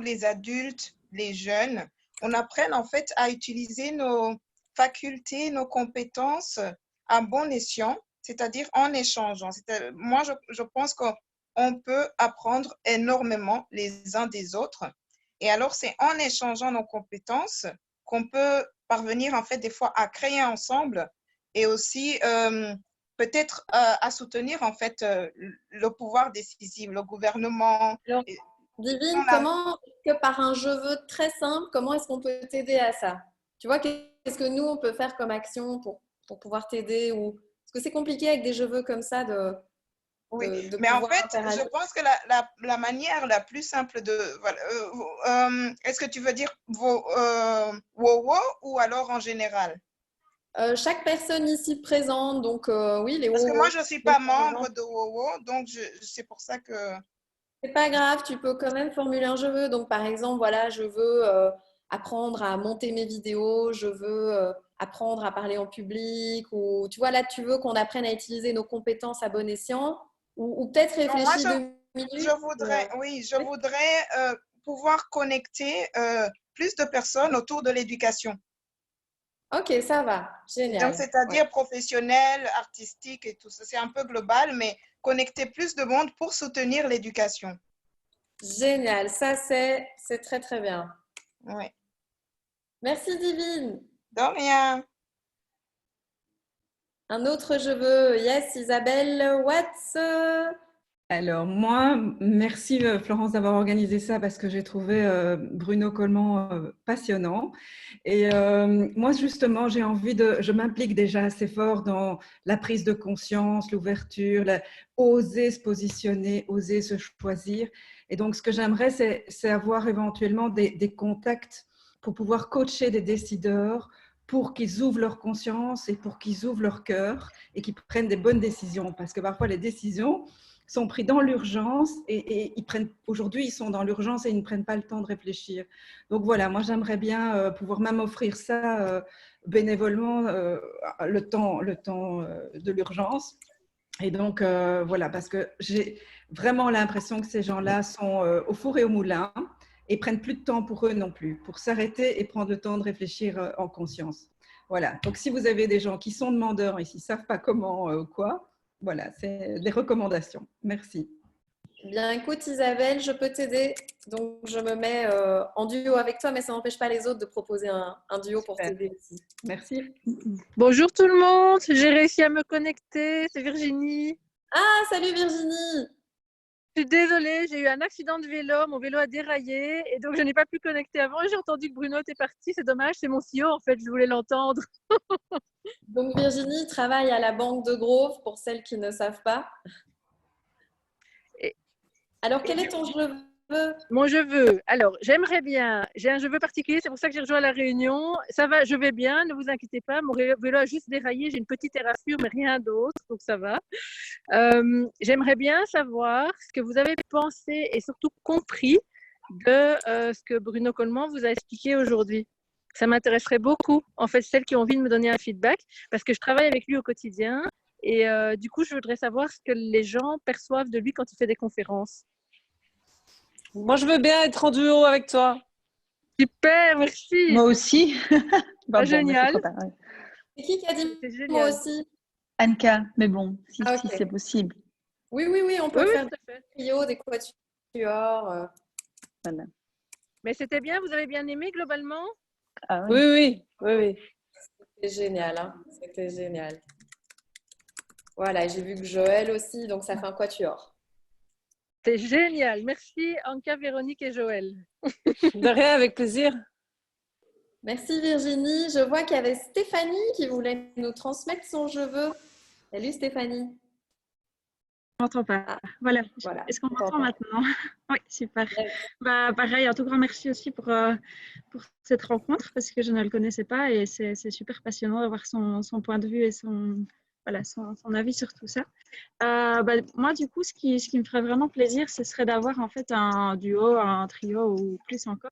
les adultes, les jeunes, on apprenne en fait à utiliser nos facultés, nos compétences à bon escient, c'est-à-dire en échangeant. Moi, je pense qu'on peut apprendre énormément les uns des autres. Et alors, c'est en échangeant nos compétences qu'on peut parvenir, en fait, des fois à créer ensemble et aussi peut-être à soutenir, en fait, le pouvoir décisif, le gouvernement. Alors, Divine, comment, que par un je veux très simple, comment est-ce qu'on peut t'aider à ça? Tu vois, qu'est-ce que nous, on peut faire comme action pour pouvoir t'aider ou… Parce que c'est compliqué avec des je veux comme ça de… Oui, mais en fait, je pense que la manière la plus simple de… Voilà, est-ce que tu veux dire WOWO ou alors en général? Chaque personne ici présente, donc oui, les WOWO. Parce que moi, je ne suis pas membre de WOWO, donc c'est pour ça que… C'est pas grave, tu peux quand même formuler un je veux. Donc, par exemple, voilà, je veux apprendre à monter mes vidéos, je veux apprendre à parler en public, ou tu vois, là, tu veux qu'on apprenne à utiliser nos compétences à bon escient, ou peut-être réfléchir 2 minutes. Je voudrais pouvoir connecter plus de personnes autour de l'éducation. Ok, ça va, génial. Donc, c'est-à-dire professionnel, artistique et tout ça. C'est un peu global, mais connecter plus de monde pour soutenir l'éducation. Génial, ça c'est très très bien. Oui. Merci Divine. De rien. Un autre je veux, yes Isabelle Watts. Alors moi, merci Florence d'avoir organisé ça parce que j'ai trouvé Bruno Coleman passionnant. Et moi justement, je m'implique déjà assez fort dans la prise de conscience, l'ouverture, oser se positionner, oser se choisir. Et donc ce que j'aimerais, c'est avoir éventuellement des contacts pour pouvoir coacher des décideurs pour qu'ils ouvrent leur conscience et pour qu'ils ouvrent leur cœur et qu'ils prennent des bonnes décisions. Parce que parfois les décisions sont prises dans l'urgence et aujourd'hui, ils sont dans l'urgence et ils ne prennent pas le temps de réfléchir. Donc voilà, moi j'aimerais bien pouvoir même offrir ça bénévolement le temps de l'urgence. Et donc voilà, parce que j'ai vraiment l'impression que ces gens-là sont au four et au moulin et prennent plus de temps pour eux non plus, pour s'arrêter et prendre le temps de réfléchir en conscience. Voilà, donc si vous avez des gens qui sont demandeurs et qui ne savent pas comment ou quoi, voilà, c'est des recommandations. Merci. Bien, écoute Isabelle, je peux t'aider. Donc, je me mets en duo avec toi, mais ça n'empêche pas les autres de proposer un duo pour t'aider aussi. Merci. Bonjour tout le monde, j'ai réussi à me connecter, c'est Virginie. Ah, salut Virginie. Je suis désolée, j'ai eu un accident de vélo, mon vélo a déraillé et donc je n'ai pas pu connecter avant. J'ai entendu que Bruno était parti, c'est dommage, c'est mon CEO en fait, je voulais l'entendre. Donc Virginie travaille à la Banque de Grove, pour celles qui ne savent pas. Alors, quel est ton je veux veux. Mon je veux. Alors, j'aimerais bien. J'ai un je veux particulier, c'est pour ça que j'ai rejoint la réunion. Ça va, je vais bien, ne vous inquiétez pas. Mon vélo a juste déraillé. J'ai une petite éraflure, mais rien d'autre, donc ça va. J'aimerais bien savoir ce que vous avez pensé et surtout compris de ce que Bruno Coleman vous a expliqué aujourd'hui. Ça m'intéresserait beaucoup, en fait, celles qui ont envie de me donner un feedback, parce que je travaille avec lui au quotidien et du coup, je voudrais savoir ce que les gens perçoivent de lui quand il fait des conférences. Moi, je veux bien être en duo avec toi. Super, merci. Moi aussi. Bon, génial. C'est qui a dit moi aussi? Anka, mais bon, si, Ah, si okay. c'est possible. Oui, on peut faire des trios, des quatuors. Voilà. Mais c'était bien, vous avez bien aimé globalement? Ah, oui. C'était génial, hein. C'était génial. Voilà, j'ai vu que Joël aussi, donc ça fait un quatuor. C'est génial. Merci Anka, Véronique et Joël. De rien, avec plaisir. Merci Virginie. Je vois qu'il y avait Stéphanie qui voulait nous transmettre son je veux. Salut Stéphanie. On m'entend pas. Voilà. Est-ce qu'on m'entend maintenant? Oui, super. Bah, pareil, un tout grand merci aussi pour cette rencontre parce que je ne le connaissais pas et c'est super passionnant d'avoir son point de vue et son avis sur tout ça. Moi, du coup, ce qui me ferait vraiment plaisir, ce serait d'avoir en fait un duo, un trio ou plus encore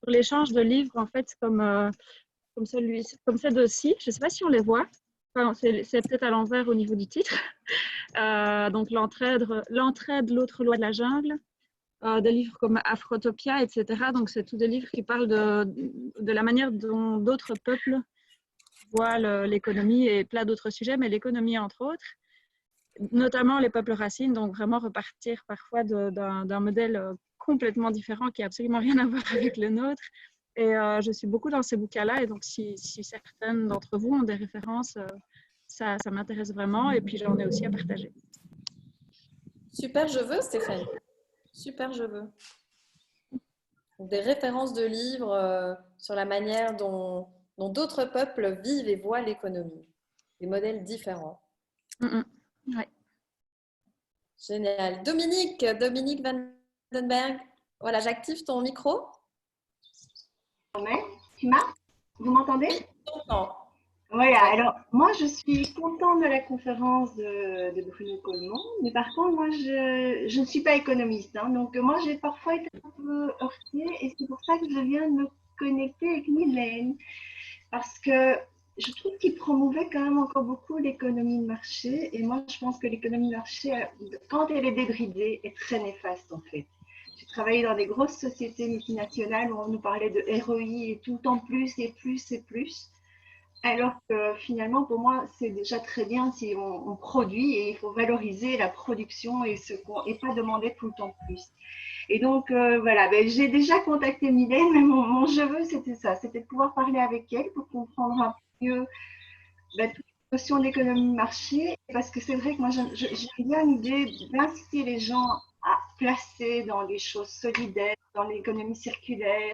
sur l'échange de livres en fait comme celle-ci. Je ne sais pas si on les voit. Enfin, c'est peut-être à l'envers au niveau du titre. Donc l'entraide, l'autre loi de la jungle, des livres comme Afrotopia, etc. Donc c'est tous des livres qui parlent de la manière dont d'autres peuples voient l'économie et plein d'autres sujets, mais l'économie entre autres, notamment les peuples racines, donc vraiment repartir parfois d'un modèle complètement différent qui n'a absolument rien à voir avec le nôtre. Et je suis beaucoup dans ces bouquins-là, et donc si certaines d'entre vous ont des références, ça m'intéresse vraiment, et puis j'en ai aussi à partager. Super, je veux Stéphanie. Super, je veux. Des références de livres sur la manière dont d'autres peuples vivent et voient l'économie. Des modèles différents. Ouais. Génial. Dominique Vandenberg. Voilà, j'active ton micro. Vous m'entendez? Oui, je t'entends. Voilà, alors moi je suis contente de la conférence de Bruno Coleman, mais par contre moi je ne suis pas économiste, hein, donc moi j'ai parfois été un peu heurtée et c'est pour ça que je viens de me connecter avec Mylène, parce que je trouve qu'il promouvait quand même encore beaucoup l'économie de marché, et moi je pense que l'économie de marché, quand elle est débridée, est très néfaste en fait. J'ai travaillé dans des grosses sociétés multinationales où on nous parlait de ROI et tout en plus et plus et plus. Alors que finalement, pour moi, c'est déjà très bien si on produit et il faut valoriser la production et pas demander tout le temps plus. Et donc, voilà, j'ai déjà contacté Mylène, mais mon je veux, c'était ça, c'était de pouvoir parler avec elle pour comprendre un peu mieux toute la notion d'économie de marché, parce que c'est vrai que moi, j'ai bien l'idée d'inciter les gens à placer dans des choses solidaires, dans l'économie circulaire,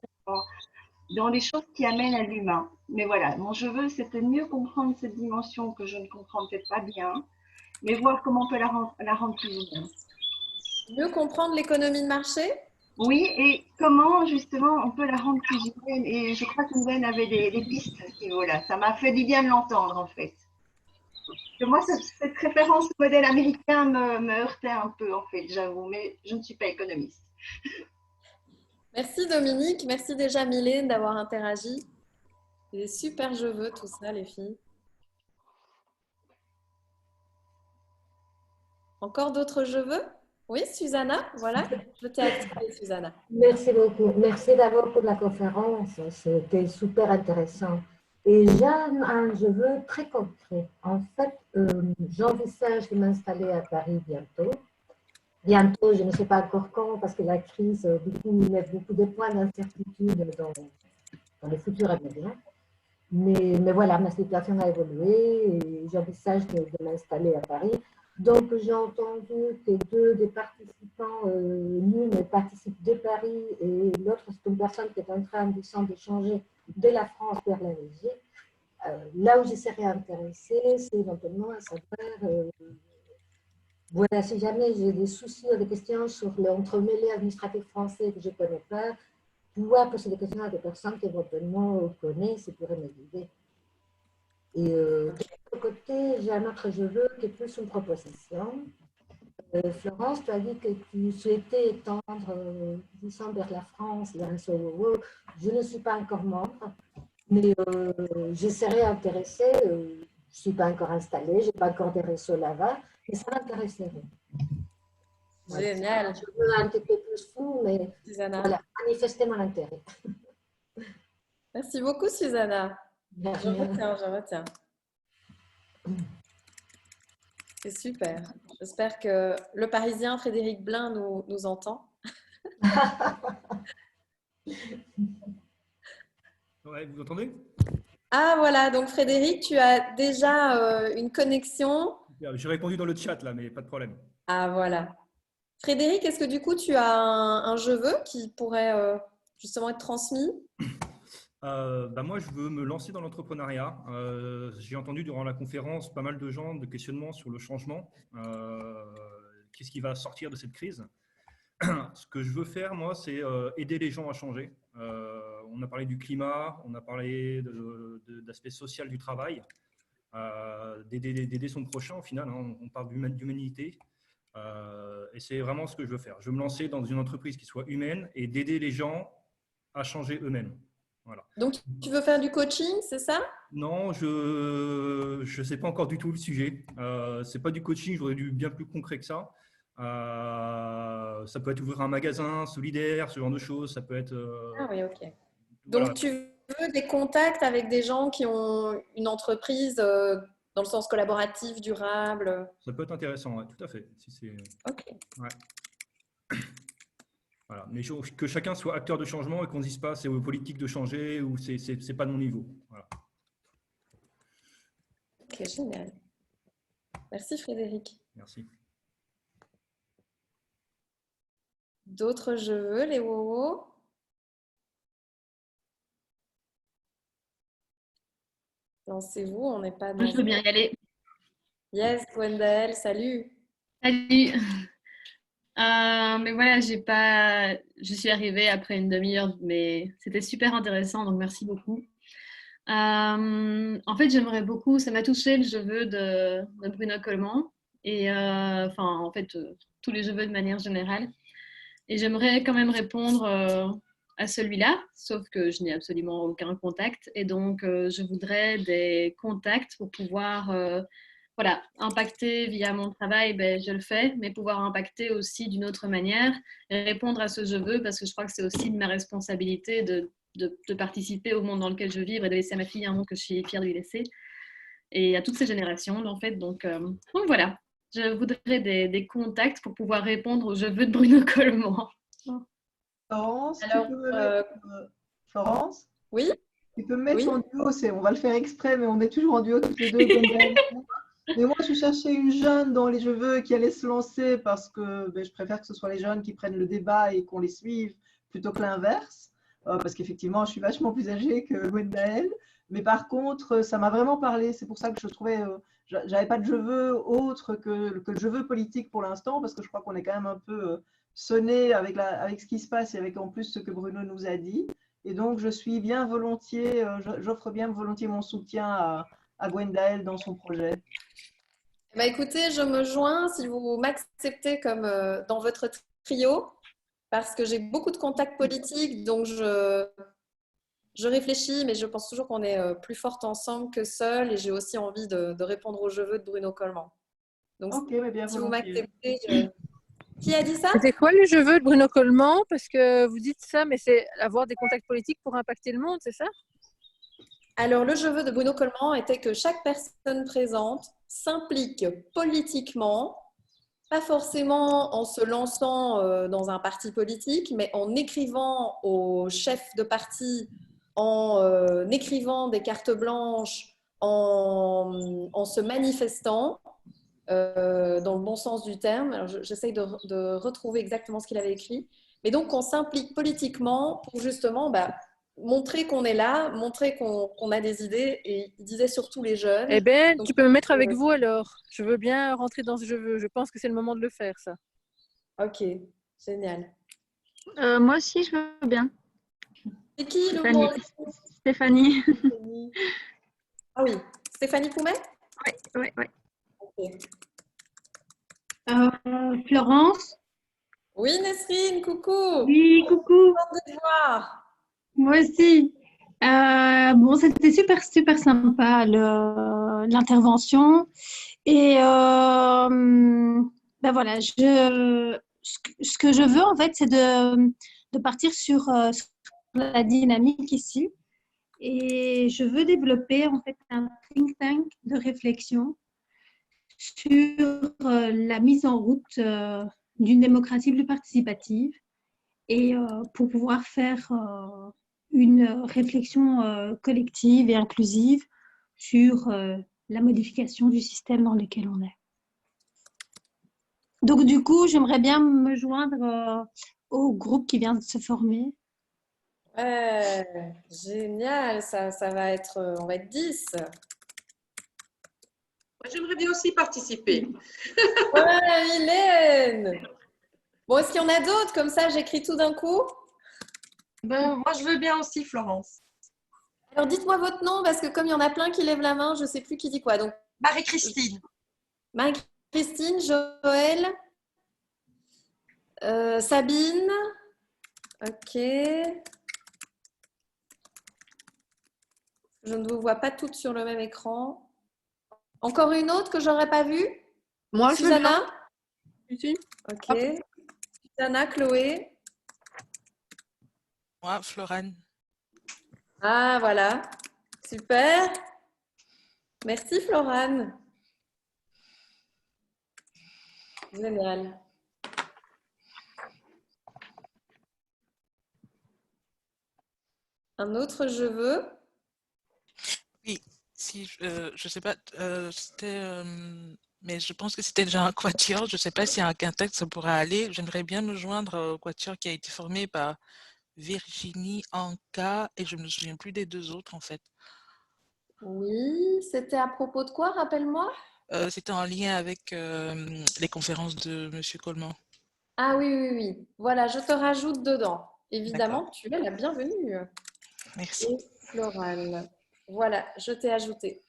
dans les choses qui amènent à l'humain. Mais voilà, mon je veux, c'était mieux comprendre cette dimension que je ne comprends peut-être pas bien, mais voir comment on peut la rendre plus humaine. Mieux comprendre l'économie de marché? Oui, et comment justement on peut la rendre plus humaine. Et je crois que Mylène avait des pistes à ce niveau-là. Ça m'a fait du bien de l'entendre en fait. Que moi, cette référence au modèle américain me heurtait un peu en fait, j'avoue, mais je ne suis pas économiste. Merci Dominique, merci déjà Mylène d'avoir interagi. C'est super je veux tout ça les filles. Encore d'autres je veux? Oui, Susanna, voilà, je t'ai activé Susanna. Merci beaucoup. Merci d'abord pour la conférence, c'était super intéressant. Et j'ai un je veux très concret. En fait, j'envisage de m'installer à Paris bientôt. Bientôt, je ne sais pas encore quand, parce que la crise met beaucoup de points d'incertitude dans le futur immédiat. Mais voilà, ma situation a évolué et j'envisage de m'installer à Paris. Donc, j'ai entendu que deux des participants, l'une participe de Paris et l'autre, c'est une personne qui est en train de changer de la France vers la Belgique. Là où je serais intéressée, c'est éventuellement à savoir Voilà, si jamais j'ai des soucis ou des questions sur l'entremêlé administratif français que je ne connais pas, pouvoir poser des questions à des personnes qui éventuellement connaissent et pourraient me guider. Et de l'autre côté, j'ai un autre je veux qui est plus une proposition. Florence, tu as dit que tu souhaitais étendre disons, vers la France, le réseau WOW. Je ne suis pas encore membre, mais je serais intéressée. Je ne suis pas encore installée, je n'ai pas encore des réseaux là-bas, mais ça m'intéresserait. Génial. Je veux un petit peu plus flou, mais Susanna. voilà, manifester mon intérêt. Merci beaucoup, Susanna. Je Rien. retiens. C'est super. J'espère que le Parisien Frédéric Blin nous entend. Ouais, vous entendez? Ah voilà, donc Frédéric, tu as déjà une connexion. J'ai répondu dans le chat là, mais pas de problème. Ah voilà. Frédéric, est-ce que du coup tu as un je veux qui pourrait justement être transmis? Moi, je veux me lancer dans l'entrepreneuriat. J'ai entendu durant la conférence pas mal de gens de questionnements sur le changement. Qu'est-ce qui va sortir de cette crise? Ce que je veux faire, moi, c'est aider les gens à changer. On a parlé du climat, on a parlé d'aspect social du travail, d'aider son prochain au final. Hein, on parle d'humanité. Et c'est vraiment ce que je veux faire. Je veux me lancer dans une entreprise qui soit humaine et d'aider les gens à changer eux-mêmes. Voilà. Donc, tu veux faire du coaching, c'est ça? Non, je ne sais pas encore du tout le sujet. Ce n'est pas du coaching, j'aurais dû bien plus concret que ça. Ça peut être ouvrir un magasin solidaire, ce genre de choses. Ça peut être… Ah oui, ok. Donc, voilà. tu veux des contacts avec des gens qui ont une entreprise dans le sens collaboratif, durable? Ça peut être intéressant, ouais, tout à fait. Si c'est… Ok. Ouais. Voilà. Mais que chacun soit acteur de changement et qu'on ne dise pas c'est aux politiques de changer ou c'est pas de mon niveau. Voilà. Ok, génial. Merci Frédéric. Merci. D'autres je veux, les wowos? Lancez-vous, on n'est pas dans… Je veux bien y aller. Yes, Gwendael, salut. Salut. Mais voilà, je suis arrivée après une demi-heure, mais c'était super intéressant, donc merci beaucoup. En fait, j'aimerais beaucoup, ça m'a touché le je veux de Bruno Coleman, et en fait, tous les je veux de manière générale. Et j'aimerais quand même répondre à celui-là, sauf que je n'ai absolument aucun contact, et donc je voudrais des contacts pour pouvoir… voilà, impacter via mon travail, je le fais, mais pouvoir impacter aussi d'une autre manière et répondre à ce je veux, parce que je crois que c'est aussi de ma responsabilité de participer au monde dans lequel je vis et de laisser à ma fille un monde que je suis fière de lui laisser, et à toutes ces générations en fait. Donc voilà, je voudrais des contacts pour pouvoir répondre au je veux de Bruno Coleman. Florence, alors, Florence, oui, tu peux me mettre en duo, on va le faire exprès, mais on est toujours en duo toutes les deux. Mais moi, je cherchais une jeune dans les je veux qui allait se lancer parce que je préfère que ce soit les jeunes qui prennent le débat et qu'on les suive plutôt que l'inverse. Parce qu'effectivement, je suis vachement plus âgée que Gwendael. Mais par contre, ça m'a vraiment parlé. C'est pour ça que je trouvais, j'avais pas de je veux autre que le je veux politique pour l'instant, parce que je crois qu'on est quand même un peu sonné avec ce qui se passe et avec en plus ce que Bruno nous a dit. Et donc, je suis bien volontiers, j'offre bien volontiers mon soutien à Gwendael dans son projet. Écoutez, je me joins si vous m'acceptez comme dans votre trio, parce que j'ai beaucoup de contacts politiques, donc je réfléchis, mais je pense toujours qu'on est plus forte ensemble que seule, et j'ai aussi envie de répondre aux je veux de Bruno Coleman. Donc, si vous m'acceptez, Qui a dit ça? C'est quoi le je veux de Bruno Coleman? Parce que vous dites ça, mais c'est avoir des contacts politiques pour impacter le monde, c'est ça? Alors, le je veux de Bruno Coleman était que chaque personne présente s'implique politiquement, pas forcément en se lançant dans un parti politique, mais en écrivant aux chefs de parti, en écrivant des cartes blanches, en se manifestant, dans le bon sens du terme. Alors, j'essaye de retrouver exactement ce qu'il avait écrit. Mais donc, on s'implique politiquement pour justement montrer qu'on est là, montrer qu'on a des idées, et il disait surtout les jeunes. Eh bien, Donc, tu peux me mettre avec vous alors. Je veux bien rentrer dans ce jeu. Je pense que c'est le moment de le faire, ça. Ok, génial. Moi aussi, je veux bien. C'est qui Stéphanie. le Stéphanie. Ah oui, Stéphanie Poumet? Oui. Ok. Florence? Oui, Nesrine, coucou. Oui, coucou. Content de te voir. Moi aussi. Bon, c'était super sympa l'intervention. Et ben voilà, ce que je veux en fait, c'est de partir sur la dynamique ici. Et je veux développer en fait un think tank de réflexion sur la mise en route d'une démocratie plus participative et pour pouvoir faire une réflexion collective et inclusive sur la modification du système dans lequel on est. Donc du coup, j'aimerais bien me joindre au groupe qui vient de se former. Ouais, génial, ça va être, on va être 10. J'aimerais bien aussi participer. Ouais, Mylène. Bon, est-ce qu'il y en a d'autres? Comme ça, j'écris tout d'un coup. Moi, je veux bien aussi, Florence. Alors, dites-moi votre nom, parce que comme il y en a plein qui lèvent la main, je ne sais plus qui dit quoi. Donc, Marie-Christine. Marie-Christine, Joël, Sabine. Ok. Je ne vous vois pas toutes sur le même écran. Encore une autre que j'aurais pas vue? Moi, Susanna? Ici. Ok. Susanna, Chloé. Moi, Florane. Ah, voilà. Super. Merci, Florane. Génial. Un autre je veux? Oui, si, je sais pas, mais je pense que c'était déjà un quatuor. Je sais pas si un quintet ça pourrait aller. J'aimerais bien me joindre au quatuor qui a été formé par Virginie Anka et je me souviens plus des deux autres en fait. Oui, c'était à propos de quoi, rappelle-moi? C'était en lien avec les conférences de Monsieur Coleman. Ah oui. Voilà, je te rajoute dedans. Évidemment, tu es la bienvenue. Merci. Et Florane. Voilà, je t'ai ajouté.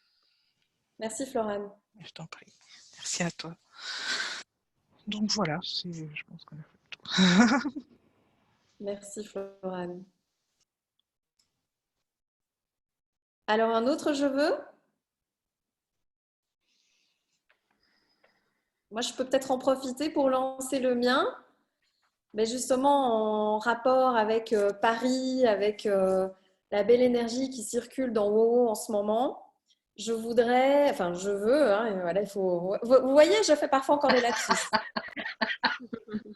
Merci, Florane. Je t'en prie. Merci à toi. Donc voilà, je pense qu'on a fait le tour. Merci, Florane. Alors, un autre je veux? Moi, je peux peut-être en profiter pour lancer le mien. Mais justement, en rapport avec Paris, avec la belle énergie qui circule dans WoW en ce moment, je voudrais, enfin, je veux, hein, voilà, il faut. Vous voyez, je fais parfois encore des lapsus.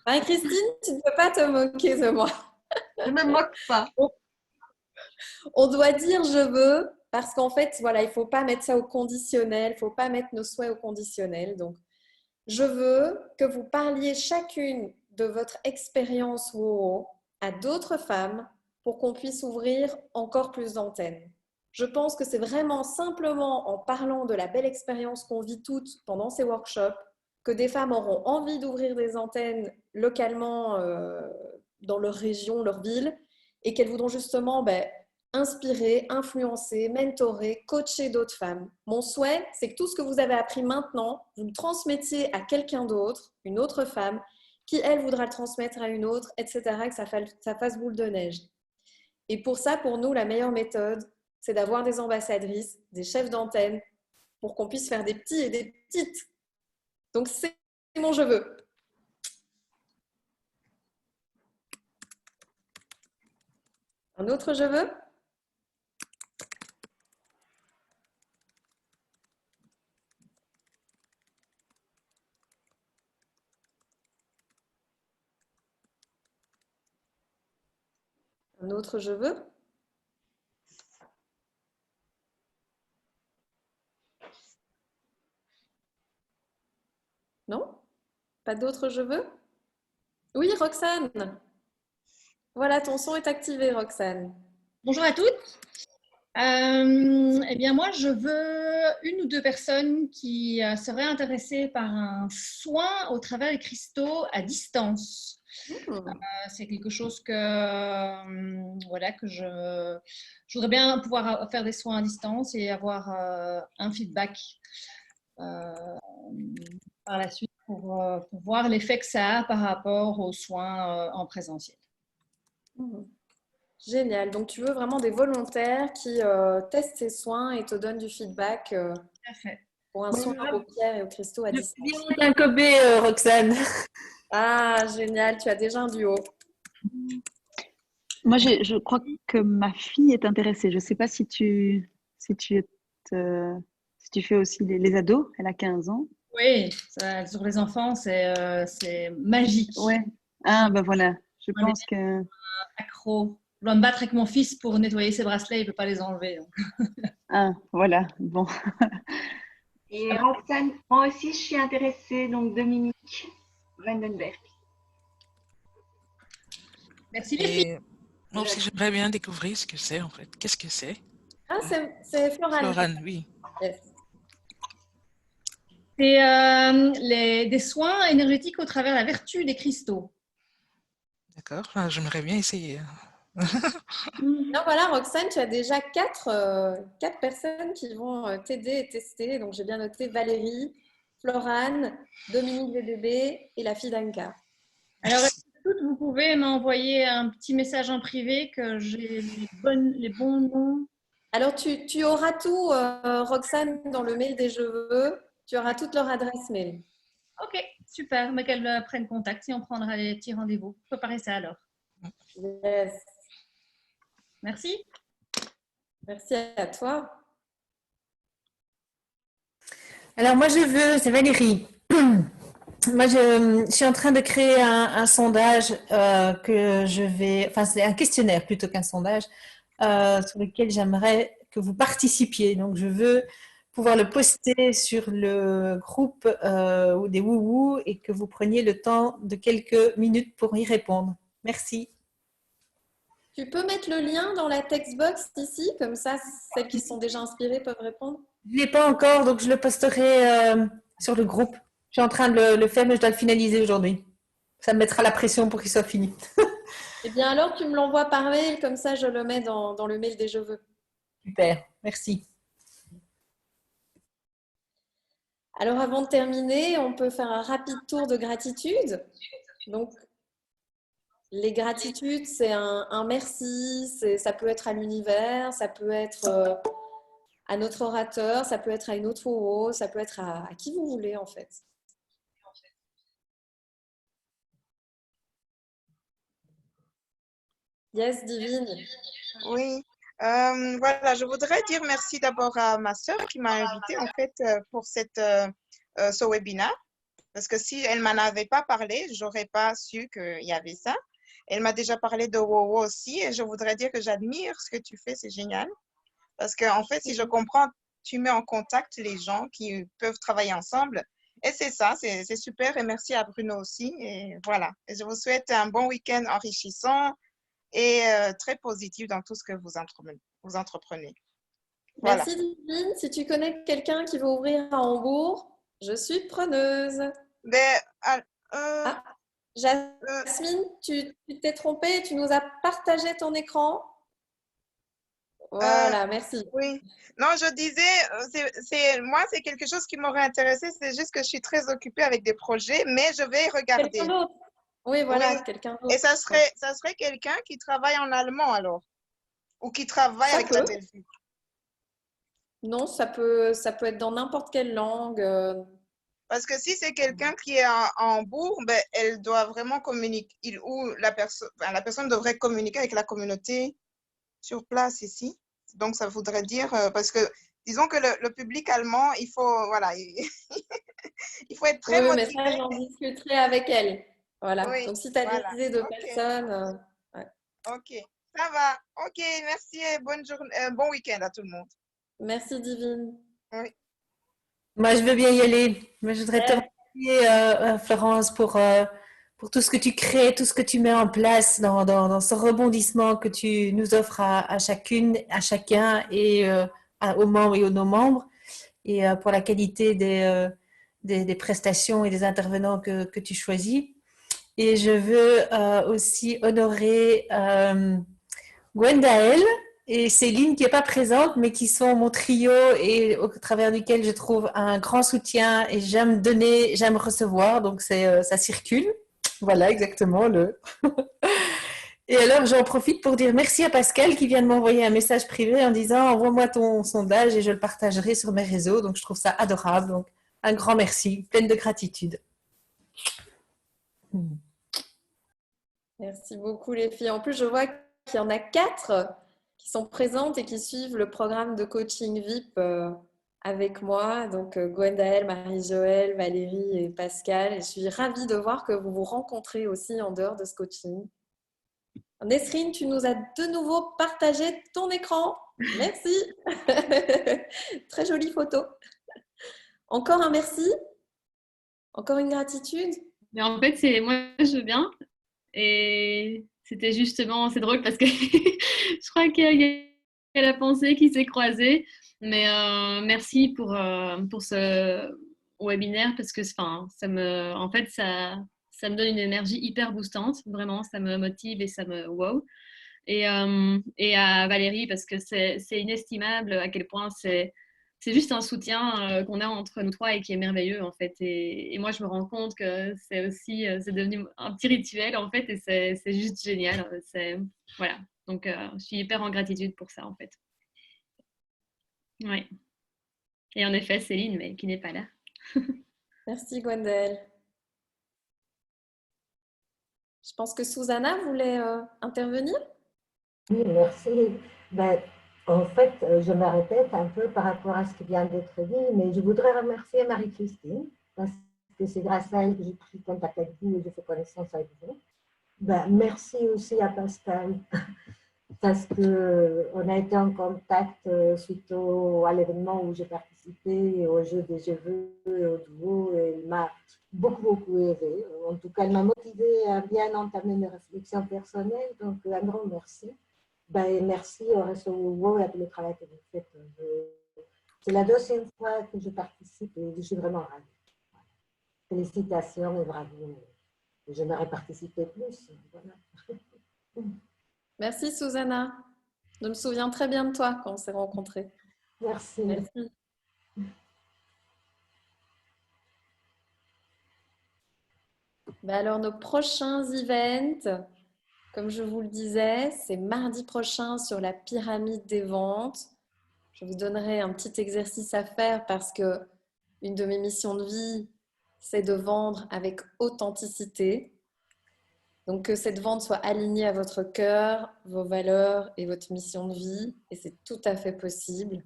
Marie-Christine, tu ne peux pas te moquer de moi. Je ne me moque pas. On doit dire je veux, parce qu'en fait, voilà, il ne faut pas mettre ça au conditionnel, il ne faut pas mettre nos souhaits au conditionnel. Donc, je veux que vous parliez chacune de votre expérience WoW à d'autres femmes pour qu'on puisse ouvrir encore plus d'antennes. Je pense que c'est vraiment simplement en parlant de la belle expérience qu'on vit toutes pendant ces workshops que des femmes auront envie d'ouvrir des antennes localement dans leur région, leur ville, et qu'elles voudront justement inspirer, influencer, mentorer, coacher d'autres femmes. Mon souhait, c'est que tout ce que vous avez appris maintenant, vous le transmettiez à quelqu'un d'autre, une autre femme, qui, elle, voudra le transmettre à une autre, etc., que ça fasse boule de neige. Et pour ça, pour nous, la meilleure méthode, c'est d'avoir des ambassadrices, des chefs d'antenne, pour qu'on puisse faire des petits et des petites. Donc, c'est mon je veux. Un autre je veux? Un autre je veux? Non? Pas d'autre je veux? Oui, Roxane. Voilà, ton son est activé, Roxane. Bonjour à toutes. Eh bien, moi, je veux 1 ou 2 personnes qui seraient intéressées par un soin au travers des cristaux à distance. C'est quelque chose que, voilà, que je voudrais bien pouvoir faire des soins à distance et avoir un feedback par la suite pour voir l'effet que ça a par rapport aux soins en présentiel. Génial. Donc, tu veux vraiment des volontaires qui testent ces soins et te donnent du feedback pour un soin aux paupières et aux cristaux à distance. Un Kobe, Roxane. Ah, génial. Tu as déjà un duo. Moi, je crois que ma fille est intéressée. Je ne sais pas si tu fais aussi les ados. Elle a 15 ans. Oui, ça, sur les enfants, c'est magique. Ouais. Ah, ben voilà. Je pense que... Accro. Je dois me battre avec mon fils pour nettoyer ses bracelets, il ne peut pas les enlever. Donc. Ah, voilà, bon. Et Roxane, moi aussi, je suis intéressée, donc Dominique Vandenberg. Merci les filles. Moi aussi, j'aimerais bien découvrir ce que c'est en fait. Qu'est-ce que c'est? Ah, c'est Florane. Florane, oui. Yes. C'est des soins énergétiques au travers la vertu des cristaux. D'accord, j'aimerais bien essayer. Non, voilà, Roxane, tu as déjà 4 personnes qui vont t'aider et tester. Donc, j'ai bien noté Valérie, Florane, Dominique VDB et la fille d'Anka. Alors, vous pouvez m'envoyer un petit message en privé que j'ai les bons noms. Alors, tu auras tout, Roxane, dans le mail des Je veux. Tu auras toute leur adresse mail. Ok, super. Mais qu'elles prennent contact et on prendra les petits rendez-vous. Préparez ça alors. Yes. Merci. Merci à toi. Alors, moi, c'est Valérie. Moi, je suis en train de créer un sondage c'est un questionnaire plutôt qu'un sondage, sur lequel j'aimerais que vous participiez. Donc, je veux pouvoir le poster sur le groupe des Wouhou et que vous preniez le temps de quelques minutes pour y répondre. Merci. Tu peux mettre le lien dans la textbox ici, comme ça, celles qui sont déjà inspirées peuvent répondre. Je ne l'ai pas encore, donc je le posterai sur le groupe. Je suis en train de le faire, mais je dois le finaliser aujourd'hui. Ça me mettra la pression pour qu'il soit fini. Eh bien, alors, tu me l'envoies par mail, comme ça, je le mets dans le mail des Je veux. Super, merci. Alors, avant de terminer, on peut faire un rapide tour de gratitude. Donc, les gratitudes, c'est un merci, ça peut être à l'univers, ça peut être à notre orateur, ça peut être à une autre Wouhou, ça peut être à qui vous voulez en fait. Yes, Divine. Oui, voilà, je voudrais dire merci d'abord à ma sœur qui m'a invitée en fait pour ce webinaire. Parce que si elle m'en avait pas parlé, j'aurais pas su qu'il y avait ça. Elle m'a déjà parlé de Wouhou aussi et je voudrais dire que j'admire ce que tu fais, c'est génial. Parce qu'en fait, si je comprends, tu mets en contact les gens qui peuvent travailler ensemble. Et c'est ça, c'est super. Et merci à Bruno aussi. Et voilà. Et je vous souhaite un bon week-end enrichissant et très positif dans tout ce que vous entreprenez. Voilà. Merci Divine. Si tu connais quelqu'un qui veut ouvrir à Hambourg, je suis preneuse. Jasmine, tu t'es trompée, tu nous as partagé ton écran. Voilà, merci. Oui. Non, je disais, moi, c'est quelque chose qui m'aurait intéressé. C'est juste que je suis très occupée avec des projets, mais je vais regarder. Quelqu'un d'autre. Oui, voilà, quelqu'un d'autre. Et ça serait quelqu'un qui travaille en allemand alors? Ou qui travaille avec la Belgique? Non, ça peut être dans n'importe quelle langue. Parce que si c'est quelqu'un qui est à Hambourg, ben, elle doit vraiment communiquer, la personne devrait communiquer avec la communauté sur place ici. Donc, ça voudrait dire, parce que disons que le public allemand, il faut, voilà, il faut être très motivé. Mais ça, j'en discuterai avec elle. Voilà. Oui, donc, si tu as des idées de personnes. Ouais. Ok, ça va. Ok, merci et bonne journée, bon week-end à tout le monde. Merci, Divine. Oui. Moi, je veux bien y aller. Mais je voudrais te remercier, Florence, pour pour tout ce que tu crées, tout ce que tu mets en place dans ce rebondissement que tu nous offres à chacune, à chacun et aux membres et aux non-membres, et pour la qualité des prestations et des intervenants que tu choisis. Et je veux aussi honorer Gwendaël et Céline qui n'est pas présente, mais qui sont mon trio et au travers duquel je trouve un grand soutien et j'aime donner, j'aime recevoir, donc ça circule. Voilà, exactement. Et alors, j'en profite pour dire merci à Pascal qui vient de m'envoyer un message privé en disant « Envoie-moi ton sondage et je le partagerai sur mes réseaux ». Donc, je trouve ça adorable. Donc, un grand merci, pleine de gratitude. Merci beaucoup les filles. En plus, je vois qu'il y en a 4 qui sont présentes et qui suivent le programme de coaching VIP avec moi. Donc, Gwendaël, Marie-Joëlle, Valérie et Pascal. Et je suis ravie de voir que vous vous rencontrez aussi en dehors de ce coaching. Nesrine, tu nous as de nouveau partagé ton écran. Merci. Très jolie photo. Encore un merci. Encore une gratitude. Mais en fait, moi, je veux bien. Et c'était justement, c'est drôle parce que je crois qu'il y a la pensée qui s'est croisée. Mais merci pour ce webinaire parce que ça me donne une énergie hyper boostante. Vraiment, ça me motive et ça me wow. Et à Valérie parce que c'est inestimable à quel point c'est juste un soutien qu'on a entre nous trois et qui est merveilleux en fait. Et moi, je me rends compte que c'est devenu un petit rituel en fait et c'est juste génial. Voilà. Donc, je suis hyper en gratitude pour ça en fait. Ouais. Et en effet, Céline, mais qui n'est pas là. Merci Gwendaël. Je pense que Susanna voulait intervenir. Oui, merci. En fait, je me répète un peu par rapport à ce qui vient d'être dit, mais je voudrais remercier Marie-Christine parce que c'est grâce à elle que j'ai pris contact avec vous et j'ai fait connaissance avec vous. Merci aussi à Pascal parce qu'on a été en contact suite à l'événement où j'ai participé, au jeu des cheveux et au duo, et il m'a beaucoup aidé. En tout cas, elle m'a motivée à bien entamer mes réflexions personnelles, donc un grand merci. Merci au réseau WOW et à tout le travail que vous faites. C'est la 2e fois que je participe et je suis vraiment ravie. Félicitations et bravo. Je n'aurais participé plus. Voilà. Merci Susanna. Je me souviens très bien de toi quand on s'est rencontrés. Merci. Merci. Alors, nos prochains events, comme je vous le disais, c'est mardi prochain sur la pyramide des ventes. Je vous donnerai un petit exercice à faire parce que une de mes missions de vie, c'est de vendre avec authenticité. Donc, que cette vente soit alignée à votre cœur, vos valeurs et votre mission de vie. Et c'est tout à fait possible.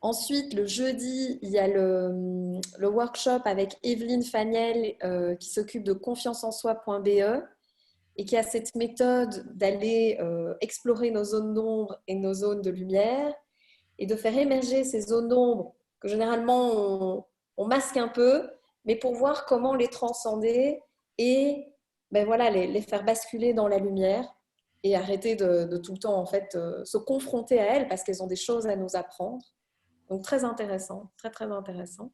Ensuite, le jeudi, il y a le workshop avec Evelyne Faniel qui s'occupe de confianceensoi.be et qui a cette méthode d'aller explorer nos zones d'ombre et nos zones de lumière et de faire émerger ces zones d'ombre que généralement on masque un peu, mais pour voir comment les transcender et voilà, les faire basculer dans la lumière et arrêter de tout le temps en fait, se confronter à elles parce qu'elles ont des choses à nous apprendre. Donc très intéressant, très intéressant.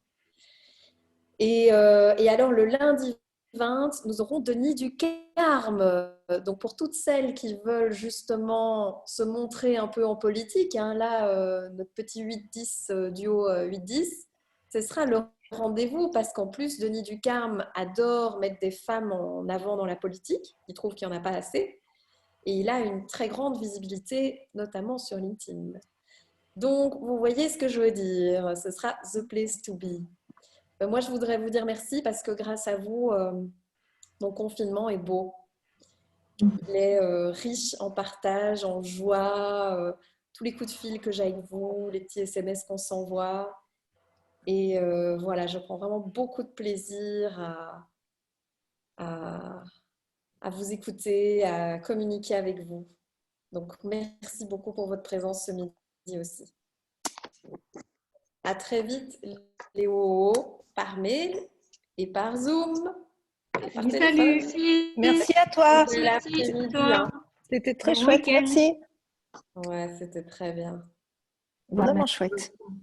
Et alors le lundi 20, nous aurons Denis du Carme. Donc pour toutes celles qui veulent justement se montrer un peu en politique, hein, là notre petit 8-10 duo 8-10, ce sera le rendez-vous parce qu'en plus Denis du Carme adore mettre des femmes en avant dans la politique. Il trouve qu'il n'y en a pas assez et il a une très grande visibilité, notamment sur LinkedIn. Donc vous voyez ce que je veux dire, ce sera the place to be. Moi, je voudrais vous dire merci parce que grâce à vous, mon confinement est beau. Il est riche en partage, en joie, tous les coups de fil que j'ai avec vous, les petits SMS qu'on s'envoie. Et voilà, je prends vraiment beaucoup de plaisir à vous écouter, à communiquer avec vous. Donc, merci beaucoup pour votre présence ce midi aussi. À très vite, Léo, par mail et par Zoom. par Salut, téléphone. salut. Merci à toi. Bon après-midi, hein. C'était très Bon chouette, week-end. merci. Ouais, c'était très bien. Vraiment merci chouette. beaucoup.